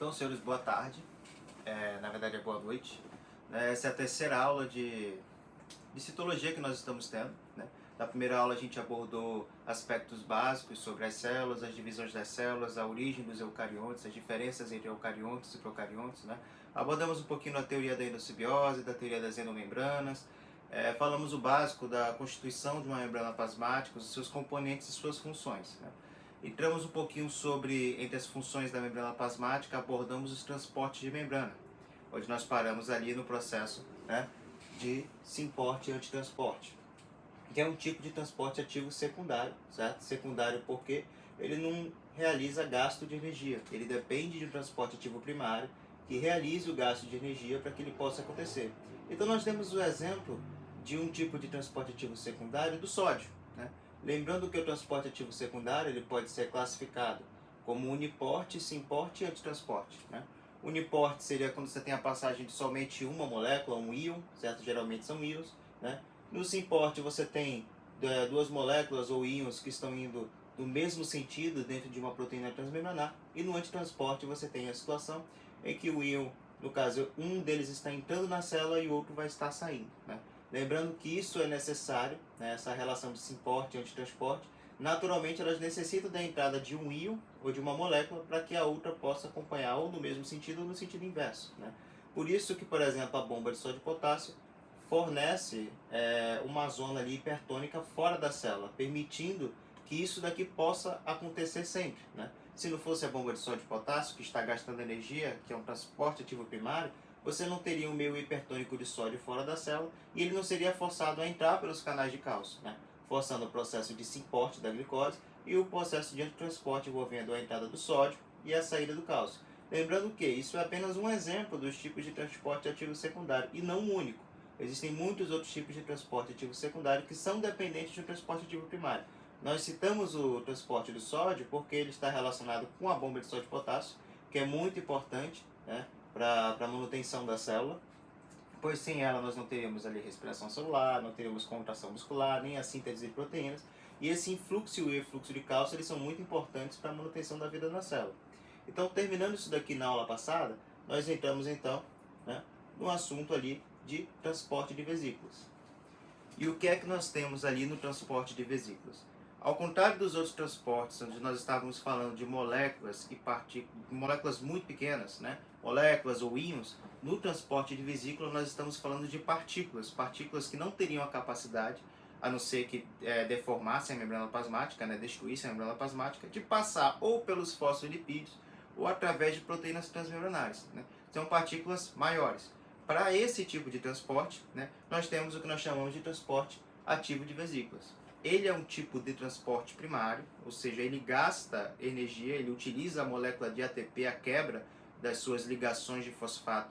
Então, senhores, boa tarde. Na verdade, é boa noite. Essa é a terceira aula de citologia que nós estamos tendo, né? Na primeira aula, a gente abordou aspectos básicos sobre as células, as divisões das células, a origem dos eucariontes, as diferenças entre eucariontes e procariontes, né? Abordamos um pouquinho da teoria da endossimbiose, da teoria das endomembranas. Falamos o básico da constituição de uma membrana plasmática, os seus componentes e suas funções, né? Entramos um pouquinho entre as funções da membrana plasmática, abordamos os transportes de membrana, onde nós paramos ali no processo, né, de simporte e antitransporte, que é um tipo de transporte ativo secundário, certo? Secundário porque ele não realiza gasto de energia, ele depende de um transporte ativo primário que realize o gasto de energia para que ele possa acontecer. Então nós temos o exemplo de um tipo de transporte ativo secundário do sódio, né? Lembrando que o transporte ativo secundário ele pode ser classificado como uniporte, simporte e antitransporte, né? Uniporte seria quando você tem a passagem de somente uma molécula, um íon, certo? Geralmente são íons, né? No simporte você tem duas moléculas ou íons que estão indo no mesmo sentido dentro de uma proteína transmembranar, e no antitransporte você tem a situação em que o íon, no caso, um deles está entrando na célula e o outro vai estar saindo, né? Lembrando que isso é necessário, né, essa relação de simporte e antitransporte. Naturalmente, elas necessitam da entrada de um íon ou de uma molécula para que a outra possa acompanhar ou no mesmo sentido ou no sentido inverso, né? Por isso que, por exemplo, a bomba de sódio e potássio fornece uma zona ali hipertônica fora da célula, permitindo que isso daqui possa acontecer sempre, né? Se não fosse a bomba de sódio e potássio, que está gastando energia, que é um transporte ativo primário, você não teria um meio hipertônico de sódio fora da célula e ele não seria forçado a entrar pelos canais de cálcio, né? Forçando o processo de simporte da glicose e o processo de antitransporte envolvendo a entrada do sódio e a saída do cálcio. Lembrando que isso é apenas um exemplo dos tipos de transporte ativo secundário e não o único. Existem muitos outros tipos de transporte ativo secundário que são dependentes do transporte ativo primário. Nós citamos o transporte do sódio porque ele está relacionado com a bomba de sódio e potássio, que é muito importante, né, para a manutenção da célula, pois sem ela nós não teríamos ali respiração celular, não teríamos contração muscular, nem a síntese de proteínas, e esse influxo e o efluxo de cálcio eles são muito importantes para a manutenção da vida na célula. Então, terminando isso daqui na aula passada, nós entramos então, né, no assunto ali de transporte de vesículas. E o que é que nós temos ali no transporte de vesículas? Ao contrário dos outros transportes, onde nós estávamos falando de moléculas e moléculas muito pequenas, né? Moléculas ou íons, no transporte de vesícula nós estamos falando de partículas que não teriam a capacidade, a não ser que deformassem a membrana plasmática, né? Destruíssem a membrana plasmática, de passar ou pelos fosfolipídios ou através de proteínas transmembranárias, né? São partículas maiores. Para esse tipo de transporte, né, nós temos o que nós chamamos de transporte ativo de vesículas. Ele é um tipo de transporte primário, ou seja, ele gasta energia, ele utiliza a molécula de ATP, a quebra das suas ligações de fosfato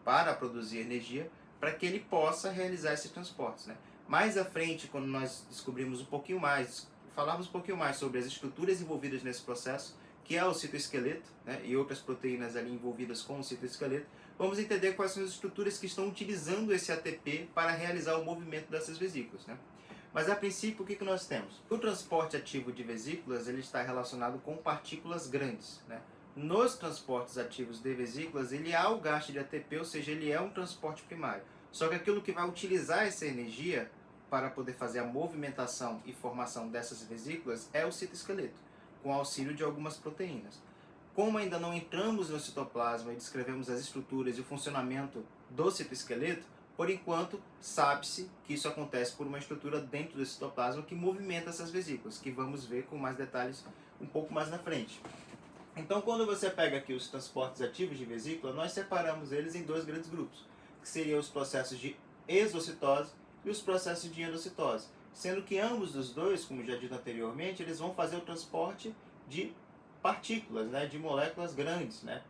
para produzir energia, para que ele possa realizar esses transportes, né? Mais à frente, quando nós descobrimos um pouquinho mais, falamos um pouquinho mais sobre as estruturas envolvidas nesse processo, que é o citoesqueleto, né, e outras proteínas ali envolvidas com o citoesqueleto, vamos entender quais são as estruturas que estão utilizando esse ATP para realizar o movimento dessas vesículas, né? Mas a princípio, o que nós temos? O transporte ativo de vesículas ele está relacionado com partículas grandes, né? Nos transportes ativos de vesículas, ele há o gasto de ATP, ou seja, ele é um transporte primário. Só que aquilo que vai utilizar essa energia para poder fazer a movimentação e formação dessas vesículas é o citoesqueleto, com auxílio de algumas proteínas. Como ainda não entramos no citoplasma e descrevemos as estruturas e o funcionamento do citoesqueleto, por enquanto, sabe-se que isso acontece por uma estrutura dentro do citoplasma que movimenta essas vesículas, que vamos ver com mais detalhes um pouco mais na frente. Então, quando você pega aqui os transportes ativos de vesícula, nós separamos eles em dois grandes grupos, que seriam os processos de exocitose e os processos de endocitose, sendo que ambos os dois, como já dito anteriormente, eles vão fazer o transporte de partículas, né, de moléculas grandes, né,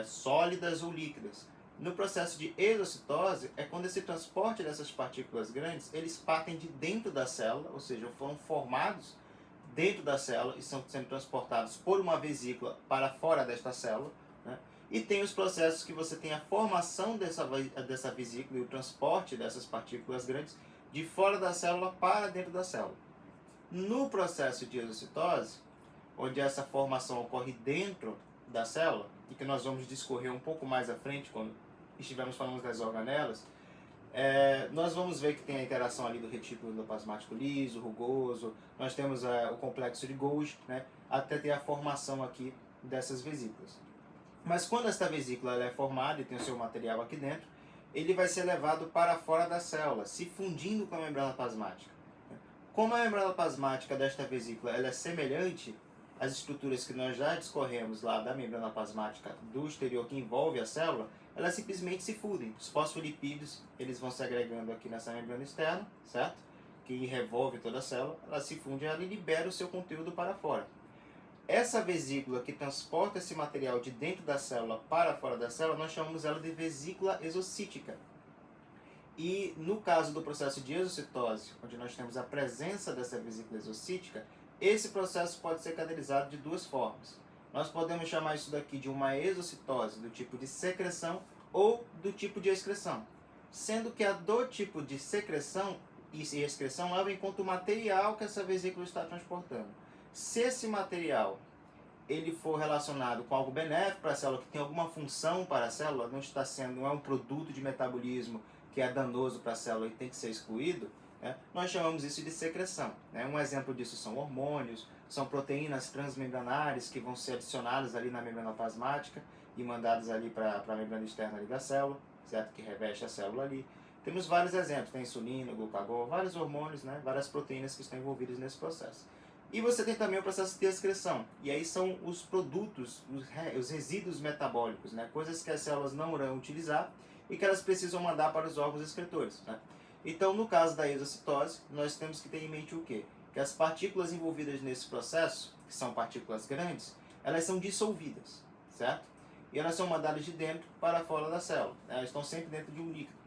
sólidas ou líquidas. No processo de exocitose é quando esse transporte dessas partículas grandes, eles partem de dentro da célula, ou seja, foram formados dentro da célula e estão sendo transportados por uma vesícula para fora desta célula, né? E tem os processos que você tem a formação dessa vesícula e o transporte dessas partículas grandes de fora da célula para dentro da célula. No processo de exocitose, onde essa formação ocorre dentro da célula, e que nós vamos discorrer um pouco mais à frente, quando estivermos falando das organelas, nós vamos ver que tem a interação ali do retículo endoplasmático liso, rugoso, nós temos o complexo de Golgi, né, até ter a formação aqui dessas vesículas. Mas quando esta vesícula ela é formada e tem o seu material aqui dentro, ele vai ser levado para fora da célula, se fundindo com a membrana plasmática. Como a membrana plasmática desta vesícula ela é semelhante às estruturas que nós já discorremos lá da membrana plasmática do exterior que envolve a célula, elas simplesmente se fundem. Os fosfolipídios eles vão se agregando aqui nessa membrana externa, certo? Que revolve toda a célula, ela se funde e libera o seu conteúdo para fora. Essa vesícula que transporta esse material de dentro da célula para fora da célula, nós chamamos ela de vesícula exocítica. E no caso do processo de exocitose, onde nós temos a presença dessa vesícula exocítica, esse processo pode ser caracterizado de duas formas. Nós podemos chamar isso daqui de uma exocitose do tipo de secreção ou do tipo de excreção. Sendo que a do tipo de secreção e excreção leva em conta o material que essa vesícula está transportando. Se esse material ele for relacionado com algo benéfico para a célula, que tem alguma função para a célula, não é um produto de metabolismo que é danoso para a célula e tem que ser excluído, né, nós chamamos isso de secreção. Né? Um exemplo disso são hormônios, são proteínas transmembranares que vão ser adicionadas ali na membrana plasmática e mandadas ali para a membrana externa ali da célula, certo? Que reveste a célula ali. Temos vários exemplos, tem insulina, glucagon, vários hormônios, né? Várias proteínas que estão envolvidas nesse processo. E você tem também o processo de excreção, e aí são os produtos, os resíduos metabólicos, né? Coisas que as células não irão utilizar e que elas precisam mandar para os órgãos excretores. Né? Então, no caso da exocitose, nós temos que ter em mente o quê? Que as partículas envolvidas nesse processo, que são partículas grandes, elas são dissolvidas, certo? E elas são mandadas de dentro para fora da célula, né? Elas estão sempre dentro de um líquido.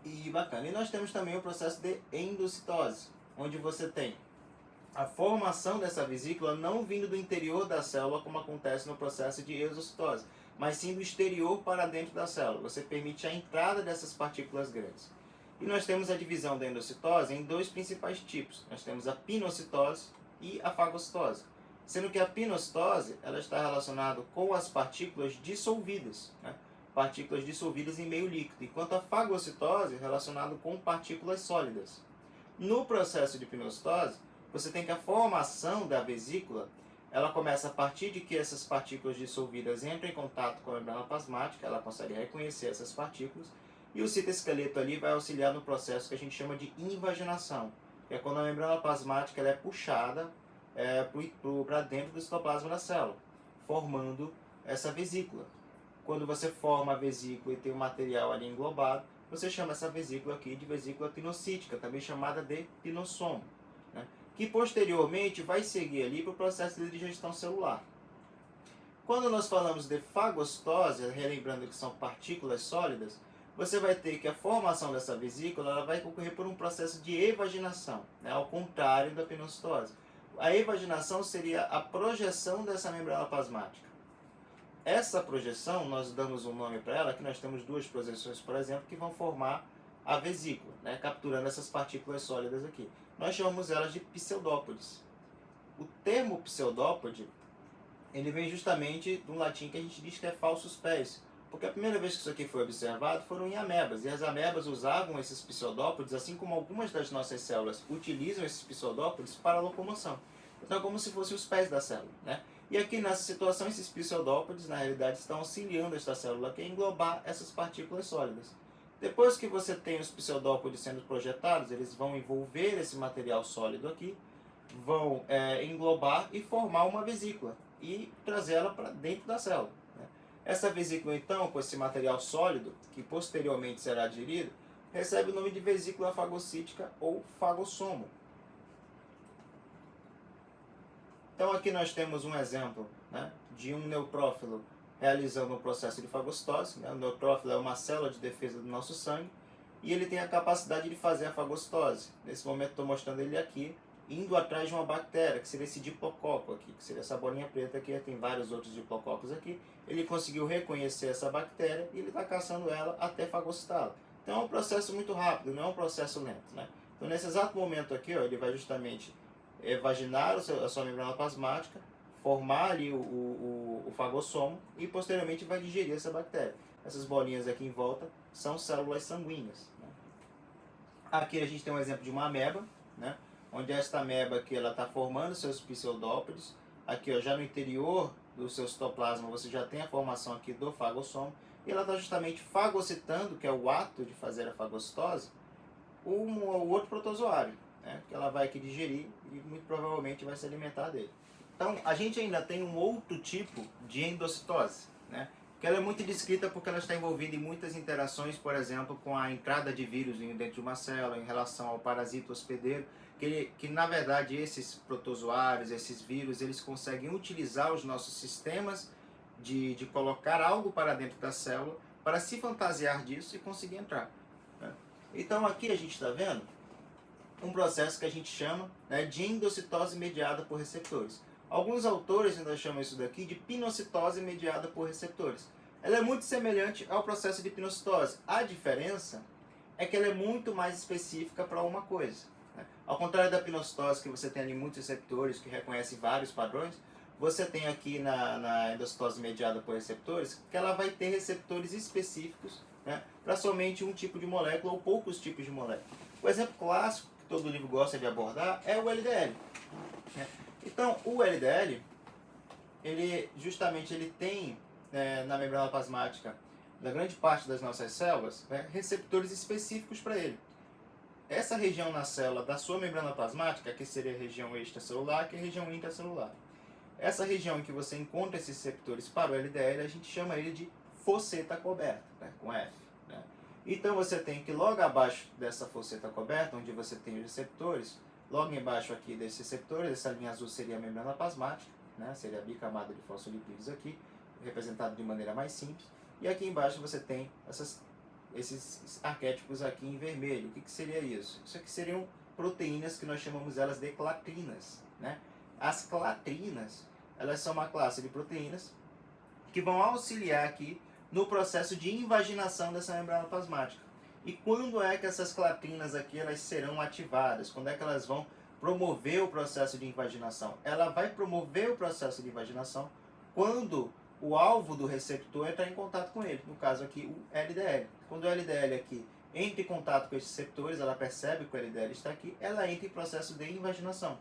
E bacana. E nós temos também o processo de endocitose, onde você tem a formação dessa vesícula não vindo do interior da célula, como acontece no processo de exocitose, mas sim do exterior para dentro da célula. Você permite a entrada dessas partículas grandes. E nós temos a divisão da endocitose em dois principais tipos. Nós temos a pinocitose e a fagocitose. Sendo que a pinocitose ela está relacionada com as partículas dissolvidas, né? Partículas dissolvidas em meio líquido, enquanto a fagocitose é relacionada com partículas sólidas. No processo de pinocitose, você tem que a formação da vesícula, ela começa a partir de que essas partículas dissolvidas entram em contato com a membrana plasmática, ela consegue reconhecer essas partículas, e o citoesqueleto ali vai auxiliar no processo que a gente chama de invaginação, que é quando a membrana plasmática ela é puxada para dentro do citoplasma da célula, formando essa vesícula. Quando você forma a vesícula e tem o material ali englobado, você chama essa vesícula aqui de vesícula pinocítica, também chamada de pinossomo, né? Que posteriormente vai seguir ali para o processo de digestão celular. Quando nós falamos de fagocitose, relembrando que são partículas sólidas, você vai ter que a formação dessa vesícula ela vai ocorrer por um processo de evaginação, né? Ao contrário da pinocitose. A evaginação seria a projeção dessa membrana plasmática. Essa projeção, nós damos um nome para ela, que nós temos duas projeções, por exemplo, que vão formar a vesícula, né, capturando essas partículas sólidas aqui. Nós chamamos elas de pseudópodes. O termo pseudópode, ele vem justamente do latim que a gente diz que é falsos pés, porque a primeira vez que isso aqui foi observado foram em amebas, e as amebas usavam esses pseudópodes, assim como algumas das nossas células utilizam esses pseudópodes para a locomoção. Então é como se fossem os pés da célula, né? E aqui nessa situação, esses pseudópodes, na realidade, estão auxiliando esta célula aqui a englobar essas partículas sólidas. Depois que você tem os pseudópodes sendo projetados, eles vão envolver esse material sólido aqui, vão englobar e formar uma vesícula e trazê-la para dentro da célula. Né? Essa vesícula, então, com esse material sólido, que posteriormente será digerido, recebe o nome de vesícula fagocítica ou fagossomo. Então aqui nós temos um exemplo, né, de um neutrófilo realizando um processo de fagocitose. Né? O neutrófilo é uma célula de defesa do nosso sangue e ele tem a capacidade de fazer a fagocitose. Nesse momento estou mostrando ele aqui, indo atrás de uma bactéria, que seria esse diplococo aqui, que seria essa bolinha preta aqui, tem vários outros diplococos aqui. Ele conseguiu reconhecer essa bactéria e ele está caçando ela até fagocitá-la. Então é um processo muito rápido, não é um processo lento. Né? Então nesse exato momento aqui, ó, ele vai justamente evaginar a sua membrana plasmática, formar ali o fagossomo e posteriormente vai digerir essa bactéria. Essas bolinhas aqui em volta são células sanguíneas, né? Aqui a gente tem um exemplo de uma ameba, né? Onde esta ameba aqui ela está formando seus pseudópodes. Aqui, ó, já no interior do seu citoplasma você já tem a formação aqui do fagossomo. E ela está justamente fagocitando, que é o ato de fazer a fagocitose, o outro protozoário, né? Que ela vai aqui digerir e muito provavelmente vai se alimentar dele. Então, a gente ainda tem um outro tipo de endocitose, né? Que ela é muito descrita porque ela está envolvida em muitas interações, por exemplo, com a entrada de vírus dentro de uma célula em relação ao parasito hospedeiro, que na verdade esses protozoários, esses vírus, eles conseguem utilizar os nossos sistemas de colocar algo para dentro da célula para se fantasiar disso e conseguir entrar, né? Então aqui a gente está vendo um processo que a gente chama, né, de endocitose mediada por receptores. Alguns autores ainda chamam isso daqui de pinocitose mediada por receptores. Ela é muito semelhante ao processo de pinocitose. A diferença é que ela é muito mais específica para uma coisa, né? Ao contrário da pinocitose, que você tem ali muitos receptores que reconhecem vários padrões, você tem aqui na endocitose mediada por receptores que ela vai ter receptores específicos, né, para somente um tipo de molécula ou poucos tipos de molécula. O exemplo clássico que todo livro gosta de abordar é o LDL, né? Então, o LDL, ele tem, na membrana plasmática da grande parte das nossas células, né, receptores específicos para ele. Essa região na célula da sua membrana plasmática, que seria a região extracelular, que é a região intracelular. Essa região em que você encontra esses receptores para o LDL, a gente chama ele de fosseta coberta, né, com F, né? Então você tem que logo abaixo dessa fosseta coberta, onde você tem os receptores, logo embaixo aqui desses receptores, essa linha azul seria a membrana plasmática, né, seria a bicamada de fosfolipídios aqui, representado de maneira mais simples. E aqui embaixo você tem esses arquétipos aqui em vermelho. O que seria isso? Isso aqui seriam proteínas que nós chamamos elas de clatrinas, né? As clatrinas, elas são uma classe de proteínas que vão auxiliar aqui no processo de invaginação dessa membrana plasmática. E quando é que essas clatrinas aqui elas serão ativadas? Quando é que elas vão promover o processo de invaginação? Ela vai promover o processo de invaginação quando o alvo do receptor entrar em contato com ele, no caso aqui o LDL. Quando o LDL aqui entra em contato com esses receptores, ela percebe que o LDL está aqui, ela entra em processo de invaginação.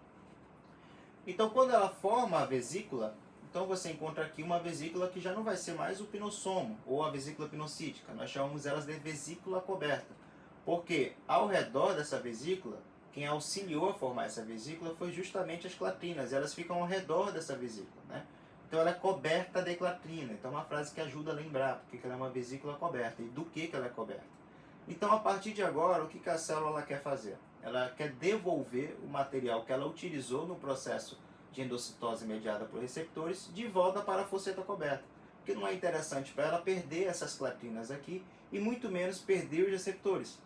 Então, quando ela forma a vesícula, então você encontra aqui uma vesícula que já não vai ser mais o pinossomo, ou a vesícula pinocítica. Nós chamamos elas de vesícula coberta. Porque ao redor dessa vesícula, quem auxiliou a formar essa vesícula foi justamente as clatrinas. Elas ficam ao redor dessa vesícula, né? Então ela é coberta de clatrina. Então é uma frase que ajuda a lembrar porque ela é uma vesícula coberta e do que ela é coberta. Então a partir de agora, o que a célula quer fazer? Ela quer devolver o material que ela utilizou no processo de endocitose mediada por receptores de volta para a fosseta coberta. Porque não é interessante para ela perder essas clatrinas aqui e muito menos perder os receptores.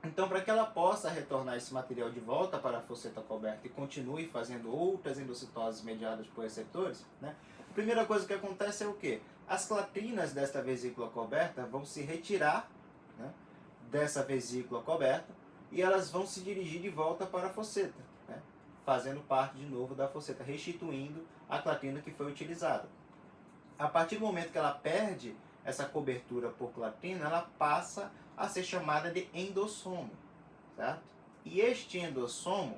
Então, para que ela possa retornar esse material de volta para a fosseta coberta e continue fazendo outras endocitoses mediadas por receptores, né, a primeira coisa que acontece é o quê? As clatrinas desta vesícula coberta vão se retirar, né, dessa vesícula coberta e elas vão se dirigir de volta para a fosseta, né, fazendo parte de novo da fosseta, restituindo a clatrina que foi utilizada. A partir do momento que ela perde essa cobertura por clatrina, ela passa a ser chamada de endossomo, certo? E este endossomo,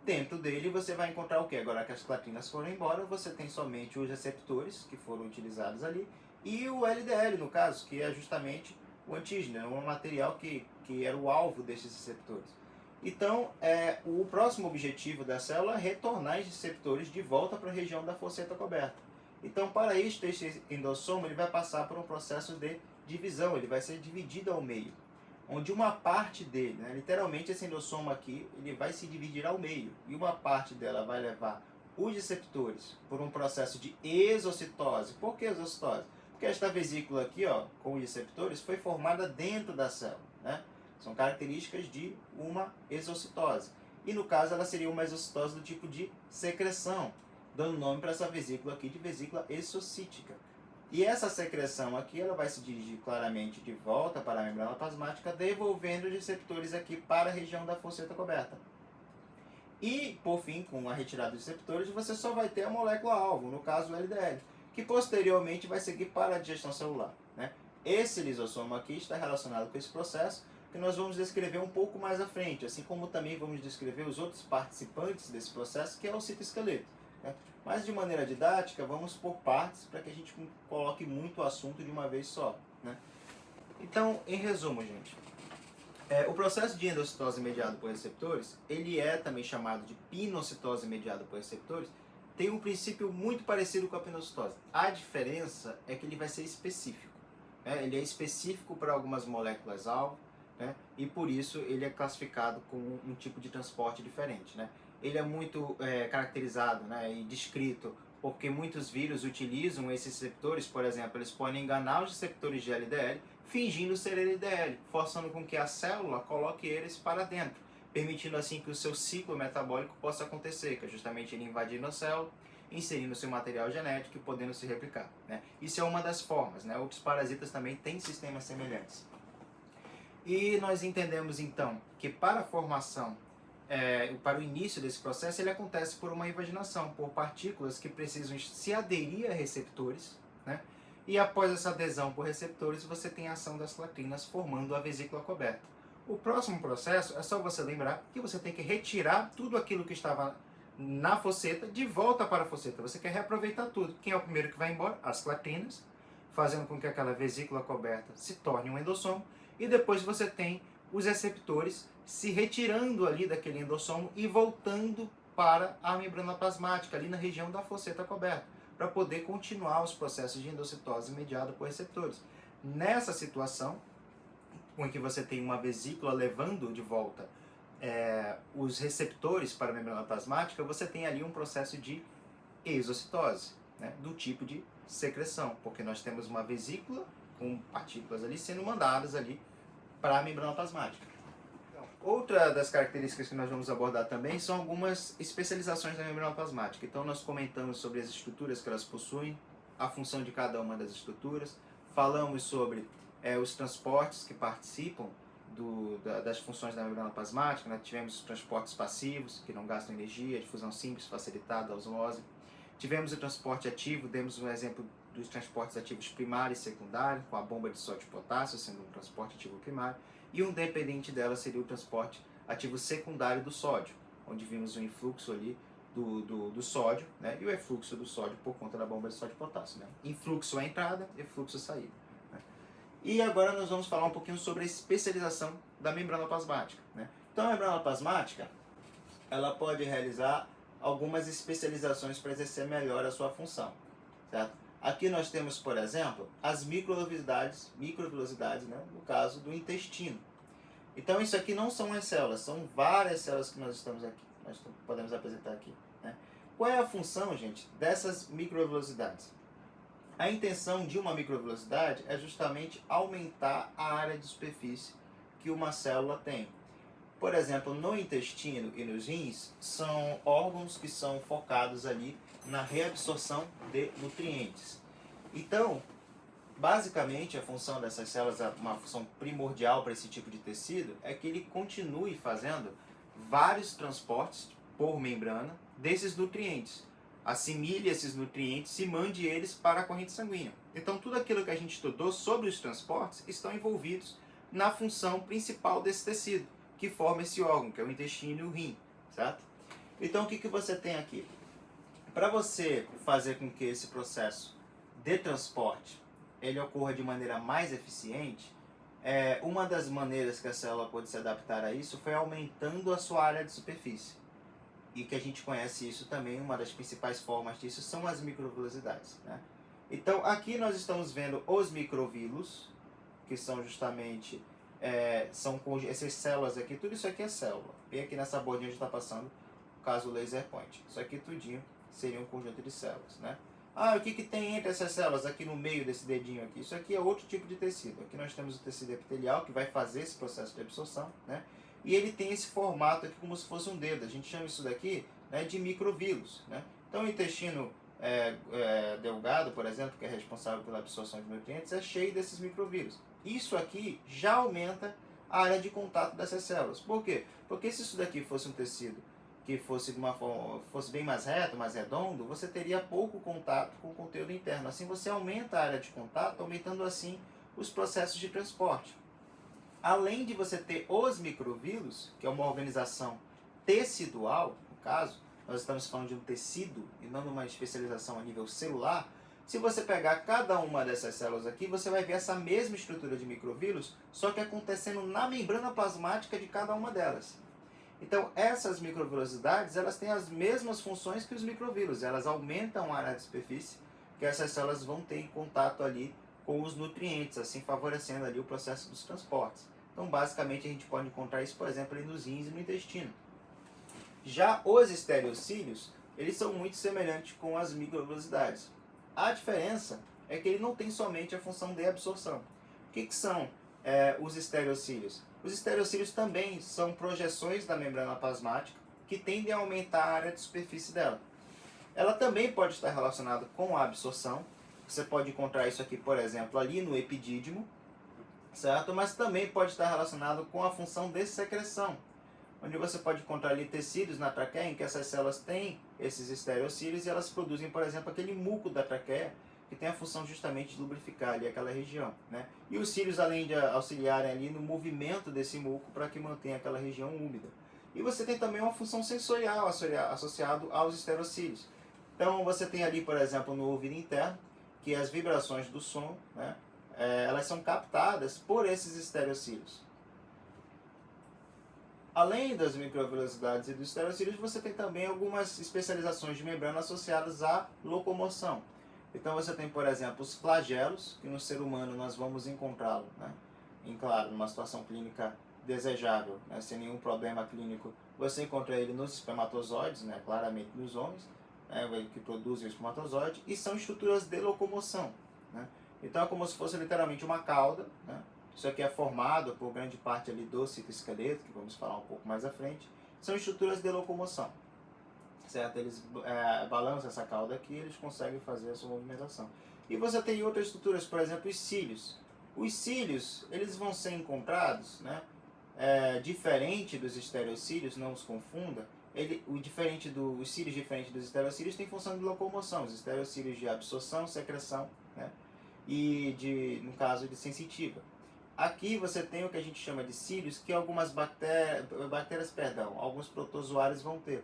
dentro dele você vai encontrar o que? Agora que as clatrinas foram embora, você tem somente os receptores que foram utilizados ali e o LDL, no caso, que é justamente o antígeno, um material que era o alvo desses receptores. Então, o próximo objetivo da célula é retornar esses receptores de volta para a região da fosseta coberta. Então, para isso, esse endossomo ele vai passar por um processo de divisão, ele vai ser dividido ao meio, onde uma parte dele, né, literalmente esse endossomo aqui, ele vai se dividir ao meio, e uma parte dela vai levar os receptores por um processo de exocitose. Por que exocitose? Porque esta vesícula aqui, ó, com os receptores, foi formada dentro da célula, né? São características de uma exocitose. E no caso ela seria uma exocitose do tipo de secreção, dando nome para essa vesícula aqui de vesícula exocítica. E essa secreção aqui ela vai se dirigir claramente de volta para a membrana plasmática, devolvendo os receptores aqui para a região da fosseta coberta. E, por fim, com a retirada dos receptores, você só vai ter a molécula-alvo, no caso o LDL, que posteriormente vai seguir para a digestão celular, né? Esse lisossomo aqui está relacionado com esse processo, que nós vamos descrever um pouco mais à frente, assim como também vamos descrever os outros participantes desse processo, que é o citoesqueleto, né? Mas de maneira didática, vamos por partes para que a gente coloque muito assunto de uma vez só, né? Então, em resumo, gente, o processo de endocitose mediado por receptores, ele é também chamado de pinocitose mediada por receptores, tem um princípio muito parecido com a pinocitose. A diferença é que ele vai ser específico, né? Ele é específico para algumas moléculas-alvo, né? E por isso ele é classificado como um tipo de transporte diferente, né? Ele é muito caracterizado, né, e descrito porque muitos vírus utilizam esses receptores, por exemplo, eles podem enganar os receptores de LDL, fingindo ser LDL, forçando com que a célula coloque eles para dentro, permitindo assim que o seu ciclo metabólico possa acontecer, que é justamente ele invadindo a célula, inserindo seu material genético e podendo se replicar, né? Isso é uma das formas, né? Outros parasitas também têm sistemas semelhantes. E nós entendemos então que para a formação, para o início desse processo, ele acontece por uma invaginação, por partículas que precisam se aderir a receptores, né? E após essa adesão por receptores, você tem a ação das clatrinas formando a vesícula coberta. O próximo processo é só você lembrar que você tem que retirar tudo aquilo que estava na fosseta de volta para a fosseta. Você quer reaproveitar tudo. Quem é o primeiro que vai embora? As clatrinas, fazendo com que aquela vesícula coberta se torne um endossomo. E depois você tem os receptores se retirando ali daquele endossomo e voltando para a membrana plasmática, ali na região da fosseta coberta, para poder continuar os processos de endocitose mediada por receptores. Nessa situação, em que você tem uma vesícula levando de volta os receptores para a membrana plasmática, você tem ali um processo de exocitose, né, do tipo de secreção, porque nós temos uma vesícula com partículas ali sendo mandadas ali para a membrana plasmática. Então, outra das características que nós vamos abordar também são algumas especializações da membrana plasmática. Então nós comentamos sobre as estruturas que elas possuem, a função de cada uma das estruturas, falamos sobre os transportes que participam das funções da membrana plasmática, né? Tivemos os transportes passivos, que não gastam energia, difusão simples, facilitada, osmose. Tivemos o transporte ativo, demos um exemplo dos transportes ativos primário e secundário, com a bomba de sódio e potássio sendo um transporte ativo primário, e um dependente dela seria o transporte ativo secundário do sódio, onde vimos o influxo ali do sódio, né, e o efluxo do sódio por conta da bomba de sódio e potássio. Né? Influxo a entrada, efluxo a saída. Né? E agora nós vamos falar um pouquinho sobre a especialização da membrana plasmática. Né? Então a membrana plasmática, ela pode realizar algumas especializações para exercer melhor a sua função, certo? Aqui nós temos, por exemplo, as microvelocidades, né, no caso do intestino. Então isso aqui não são as células, são várias células que nós estamos aqui, nós podemos apresentar aqui. Né? Qual é a função, gente, dessas microvelocidades? A intenção de uma microvelocidade é justamente aumentar a área de superfície que uma célula tem. Por exemplo, no intestino e nos rins, são órgãos que são focados ali na reabsorção de nutrientes. Então, basicamente, a função dessas células, uma função primordial para esse tipo de tecido, é que ele continue fazendo vários transportes por membrana desses nutrientes. Assimile esses nutrientes e mande eles para a corrente sanguínea. Então, tudo aquilo que a gente estudou sobre os transportes estão envolvidos na função principal desse tecido, que forma esse órgão, que é o intestino e o rim, certo? Então, o que você tem aqui? Para você fazer com que esse processo de transporte ele ocorra de maneira mais eficiente, uma das maneiras que a célula pode se adaptar a isso foi aumentando a sua área de superfície. E que a gente conhece isso também, uma das principais formas disso são as microvilosidades. Né? Então, aqui nós estamos vendo os microvílulos, que são justamente essas células aqui, tudo isso aqui é célula. Bem aqui nessa bordinha onde está passando o caso laser point. Isso aqui tudinho seria um conjunto de células, né? Ah, o que tem entre essas células aqui no meio desse dedinho aqui? Isso aqui é outro tipo de tecido. Aqui nós temos o tecido epitelial que vai fazer esse processo de absorção, né? E ele tem esse formato aqui como se fosse um dedo. A gente chama isso daqui, né, de microvílulos, né? Então o intestino delgado, por exemplo, que é responsável pela absorção de nutrientes, é cheio desses microvílulos. Isso aqui já aumenta a área de contato dessas células. Por quê? Porque se isso daqui fosse um tecido que fosse de uma forma, fosse bem mais reto, mais redondo, você teria pouco contato com o conteúdo interno. Assim você aumenta a área de contato, aumentando assim os processos de transporte. Além de você ter os microvírus, que é uma organização tecidual, no caso, nós estamos falando de um tecido e não de uma especialização a nível celular. Se você pegar cada uma dessas células aqui, você vai ver essa mesma estrutura de microvírus, só que acontecendo na membrana plasmática de cada uma delas. Então, essas microvirosidades, elas têm as mesmas funções que os microvírus. Elas aumentam a área de superfície que essas células vão ter em contato ali com os nutrientes, assim favorecendo ali o processo dos transportes. Então, basicamente, a gente pode encontrar isso, por exemplo, ali nos rins e no intestino. Já os estereocílios, eles são muito semelhantes com as microvirosidades. A diferença é que ele não tem somente a função de absorção. O que são os estereocílios? Os estereocílios também são projeções da membrana plasmática que tendem a aumentar a área de superfície dela. Ela também pode estar relacionada com a absorção. Você pode encontrar isso aqui, por exemplo, ali no epidídimo, certo? Mas também pode estar relacionado com a função de secreção, onde você pode encontrar ali tecidos na traqueia em que essas células têm esses estereocílios e elas produzem, por exemplo, aquele muco da traqueia que tem a função justamente de lubrificar ali aquela região, né? E os cílios, além de auxiliarem ali no movimento desse muco para que mantenha aquela região úmida. E você tem também uma função sensorial associado aos estereocílios. Então você tem ali, por exemplo, no ouvido interno, que as vibrações do som, né, elas são captadas por esses estereocílios. Além das microvirosidades e dos estereocílios, você tem também algumas especializações de membrana associadas à locomoção. Então você tem, por exemplo, os flagelos, que no ser humano nós vamos encontrá-lo, né? Em, claro, numa situação clínica desejável, né? Sem nenhum problema clínico, você encontra ele nos espermatozoides, né? Claramente nos homens, né? Que produzem o espermatozoide, e são estruturas de locomoção, né? Então é como se fosse literalmente uma cauda, né? Isso aqui é formado por grande parte ali do citoesqueleto, que vamos falar um pouco mais à frente. São estruturas de locomoção, certo? Eles balançam essa cauda aqui e eles conseguem fazer a sua movimentação. E você tem outras estruturas, por exemplo, os cílios. Os cílios, eles vão ser encontrados, né? Diferente dos estereocílios, não os confunda. Os cílios diferentes dos estereocílios têm função de locomoção. Os estereocílios de absorção, secreção, né? E, no caso, de sensitiva. Aqui você tem o que a gente chama de cílios, que algumas alguns protozoários vão ter.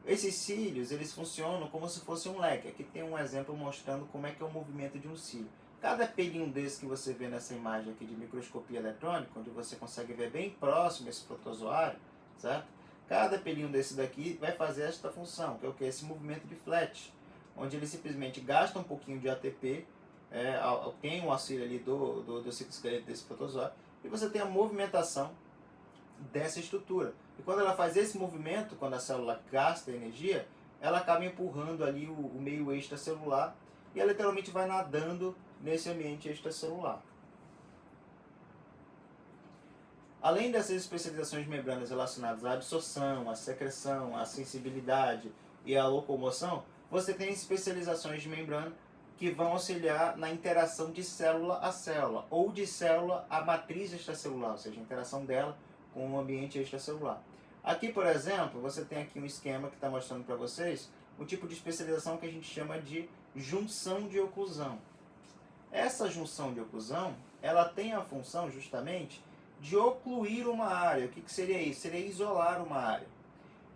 Esses cílios, eles funcionam como se fosse um leque. Aqui tem um exemplo mostrando como é que é o movimento de um cílio. Cada pelinho desse que você vê nessa imagem aqui de microscopia eletrônica, onde você consegue ver bem próximo esse protozoário, certo? Cada pelinho desse daqui vai fazer esta função, que é o que? Esse movimento de Flatt, onde ele simplesmente gasta um pouquinho de ATP, tem um auxílio ali do citoesqueleto desse protozoário, e você tem a movimentação dessa estrutura. E quando ela faz esse movimento, quando a célula gasta energia, ela acaba empurrando ali o meio extracelular e ela literalmente vai nadando nesse ambiente extracelular. Além dessas especializações de membranas relacionadas à absorção, à secreção, à sensibilidade e à locomoção, você tem especializações de membrana que vão auxiliar na interação de célula a célula, ou de célula à matriz extracelular, ou seja, a interação dela com o ambiente extracelular. Aqui, por exemplo, você tem aqui um esquema que está mostrando para vocês um tipo de especialização que a gente chama de junção de oclusão. Essa junção de oclusão, ela tem a função justamente de ocluir uma área. O que seria isso? Seria isolar uma área.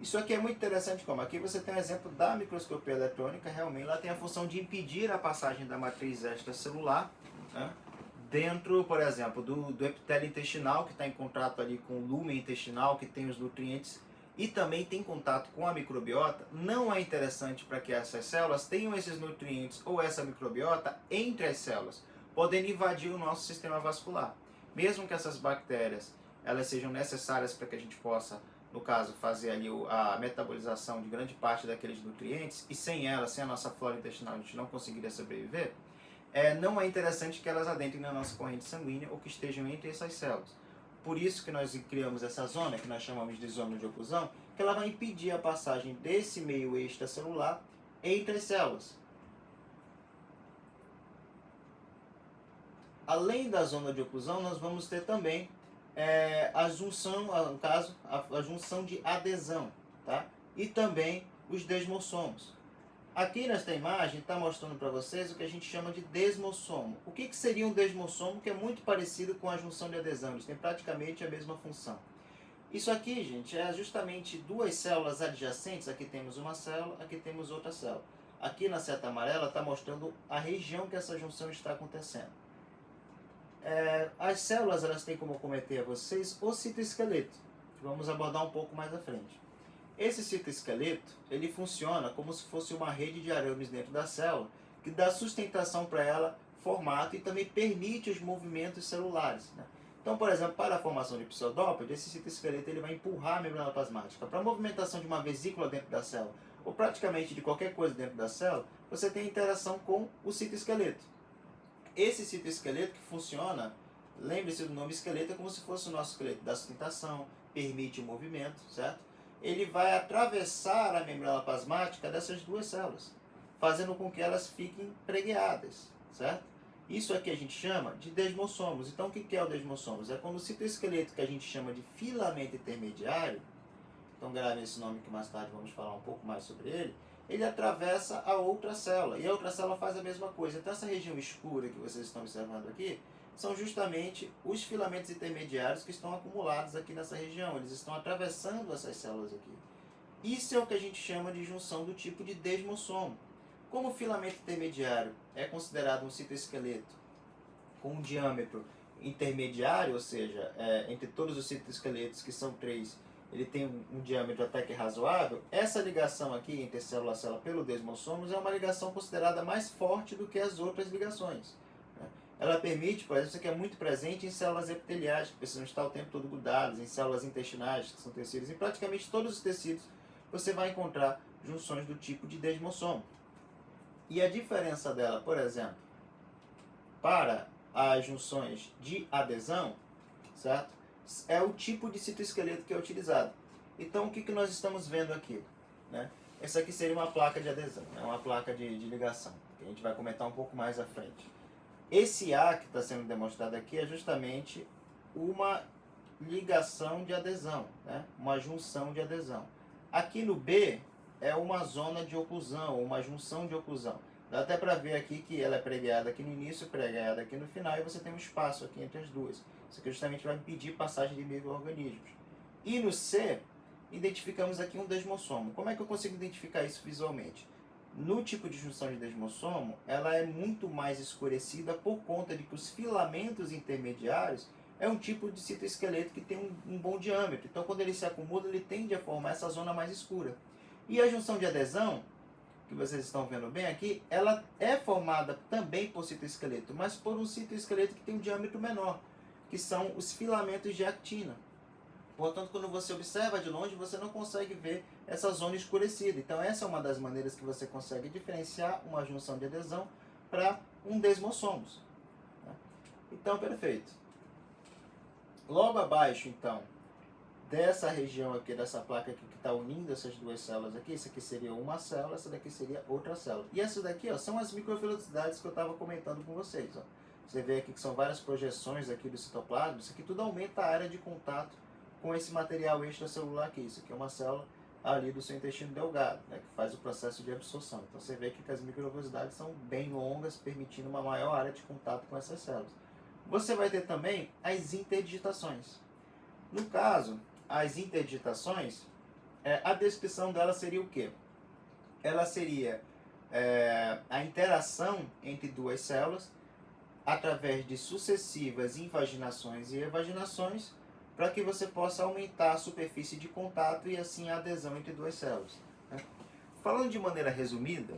Isso aqui é muito interessante, como aqui você tem um exemplo da microscopia eletrônica, realmente ela tem a função de impedir a passagem da matriz extracelular, né, dentro, por exemplo, do epitélio intestinal, que está em contato ali com o lúmen intestinal, que tem os nutrientes, e também tem contato com a microbiota. Não é interessante para que essas células tenham esses nutrientes ou essa microbiota entre as células, podendo invadir o nosso sistema vascular. Mesmo que essas bactérias elas sejam necessárias para que a gente possa, no caso, fazer ali a metabolização de grande parte daqueles nutrientes, e sem elas, sem a nossa flora intestinal, a gente não conseguiria sobreviver, não é interessante que elas adentrem na nossa corrente sanguínea ou que estejam entre essas células. Por isso que nós criamos essa zona, que nós chamamos de zona de oclusão, que ela vai impedir a passagem desse meio extracelular entre as células. Além da zona de oclusão, nós vamos ter também a junção, no caso, a junção de adesão, tá? e também os desmossomos. Aqui nesta imagem está mostrando para vocês o que a gente chama de desmossomo. O que seria um desmossomo? Que é muito parecido com a junção de adesão, eles têm praticamente a mesma função. Isso aqui, gente, é justamente duas células adjacentes. Aqui temos uma célula, aqui temos outra célula. Aqui na seta amarela está mostrando a região que essa junção está acontecendo. As células elas têm, como eu comentei a vocês, o citoesqueleto, que vamos abordar um pouco mais à frente. Esse citoesqueleto, ele funciona como se fosse uma rede de arames dentro da célula, que dá sustentação para ela, formato, e também permite os movimentos celulares, né? Então, por exemplo, para a formação de pseudópode, esse citoesqueleto ele vai empurrar a membrana plasmática. Para a movimentação de uma vesícula dentro da célula, ou praticamente de qualquer coisa dentro da célula, você tem interação com o citoesqueleto. Esse citoesqueleto que funciona, lembre-se do nome esqueleto, é como se fosse o nosso esqueleto da sustentação, permite o movimento, certo? Ele vai atravessar a membrana plasmática dessas duas células, fazendo com que elas fiquem pregueadas, certo? Isso aqui a gente chama de desmossomos. Então, o que é o desmossomos? É quando o citoesqueleto, que a gente chama de filamento intermediário, então grave esse nome que mais tarde vamos falar um pouco mais sobre ele atravessa a outra célula, e a outra célula faz a mesma coisa. Então, essa região escura que vocês estão observando aqui, são justamente os filamentos intermediários que estão acumulados aqui nessa região. Eles estão atravessando essas células aqui. Isso é o que a gente chama de junção do tipo de desmossomo. Como o filamento intermediário é considerado um citoesqueleto com um diâmetro intermediário, ou seja, entre todos os citoesqueletos, que são 3, ele tem um diâmetro até que razoável, essa ligação aqui entre célula a célula pelo desmossomos é uma ligação considerada mais forte do que as outras ligações. Ela permite, por exemplo, isso aqui é muito presente em células epiteliais, que precisam estar o tempo todo grudadas, em células intestinais, que são tecidos. Em praticamente todos os tecidos você vai encontrar junções do tipo de desmossomo. E a diferença dela, por exemplo, para as junções de adesão, certo? É o tipo de citoesqueleto que é utilizado. Então, o que nós estamos vendo aqui, né? Essa aqui seria uma placa de adesão, né? Uma placa de ligação, que a gente vai comentar um pouco mais à frente. Esse A que está sendo demonstrado aqui é justamente uma ligação de adesão, né? Uma junção de adesão. Aqui no B é uma zona de oclusão, uma junção de oclusão. Dá até para ver aqui que ela é pregueada aqui no início, pregueada aqui no final, e você tem um espaço aqui entre as duas. Isso aqui justamente vai impedir passagem de micro-organismos. E no C, identificamos aqui um desmossomo. Como é que eu consigo identificar isso visualmente? No tipo de junção de desmossomo, ela é muito mais escurecida por conta de que os filamentos intermediários é um tipo de citoesqueleto que tem um bom diâmetro. Então, quando ele se acumula, ele tende a formar essa zona mais escura. E a junção de adesão, que vocês estão vendo bem aqui, ela é formada também por citoesqueleto, mas por um citoesqueleto que tem um diâmetro menor, que são os filamentos de actina. Portanto, quando você observa de longe, você não consegue ver essa zona escurecida. Então, essa é uma das maneiras que você consegue diferenciar uma junção de adesão para um desmossomos. Então, perfeito. Logo abaixo, então, dessa região aqui, dessa placa aqui que está unindo essas duas células aqui, essa aqui seria uma célula, essa daqui seria outra célula. E essa daqui, ó, são as microvelocidades que eu estava comentando com vocês. Ó. Você vê aqui que são várias projeções aqui do citoplasma. Isso aqui tudo aumenta a área de contato com esse material extracelular aqui. Isso aqui é uma célula ali do seu intestino delgado, né, que faz o processo de absorção. Então você vê aqui que as microvelocidades são bem longas, permitindo uma maior área de contato com essas células. Você vai ter também as interdigitações. No caso, as interdigitações, a descrição dela seria o quê? Ela seria a interação entre duas células através de sucessivas invaginações e evaginações, para que você possa aumentar a superfície de contato e assim a adesão entre duas células. Né? Falando de maneira resumida,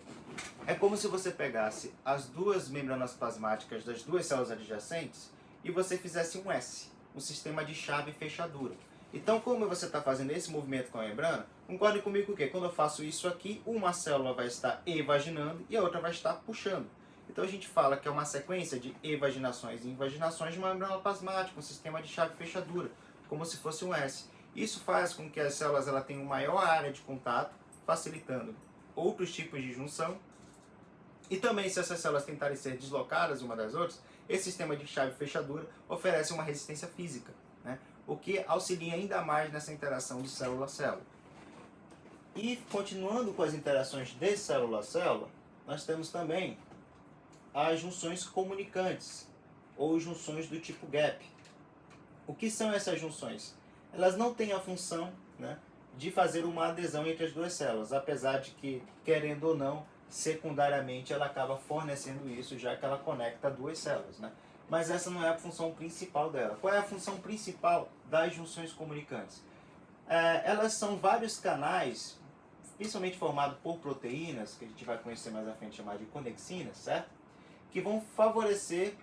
é como se você pegasse as duas membranas plasmáticas das duas células adjacentes e você fizesse um S, um sistema de chave e fechadura. Então, como você está fazendo esse movimento com a membrana, concorde comigo que quando eu faço isso aqui, uma célula vai estar evaginando e a outra vai estar puxando. Então a gente fala que é uma sequência de evaginações e invaginações de uma membrana plasmática, um sistema de chave e fechadura, como se fosse um S. Isso faz com que as células tenham maior área de contato, facilitando outros tipos de junção. E também, se essas células tentarem ser deslocadas uma das outras, esse sistema de chave e fechadura oferece uma resistência física, né? O que auxilia ainda mais nessa interação de célula a célula. E continuando com as interações de célula a célula, nós temos também as junções comunicantes, ou junções do tipo gap. O que são essas junções? Elas não têm a função, né, de fazer uma adesão entre as duas células, apesar de que, querendo ou não, secundariamente ela acaba fornecendo isso, já que ela conecta duas células, né? Mas essa não é a função principal dela. Qual é a função principal das junções comunicantes? Elas são vários canais, principalmente formados por proteínas, que a gente vai conhecer mais à frente, chamar de conexinas, certo? Que vão favorecer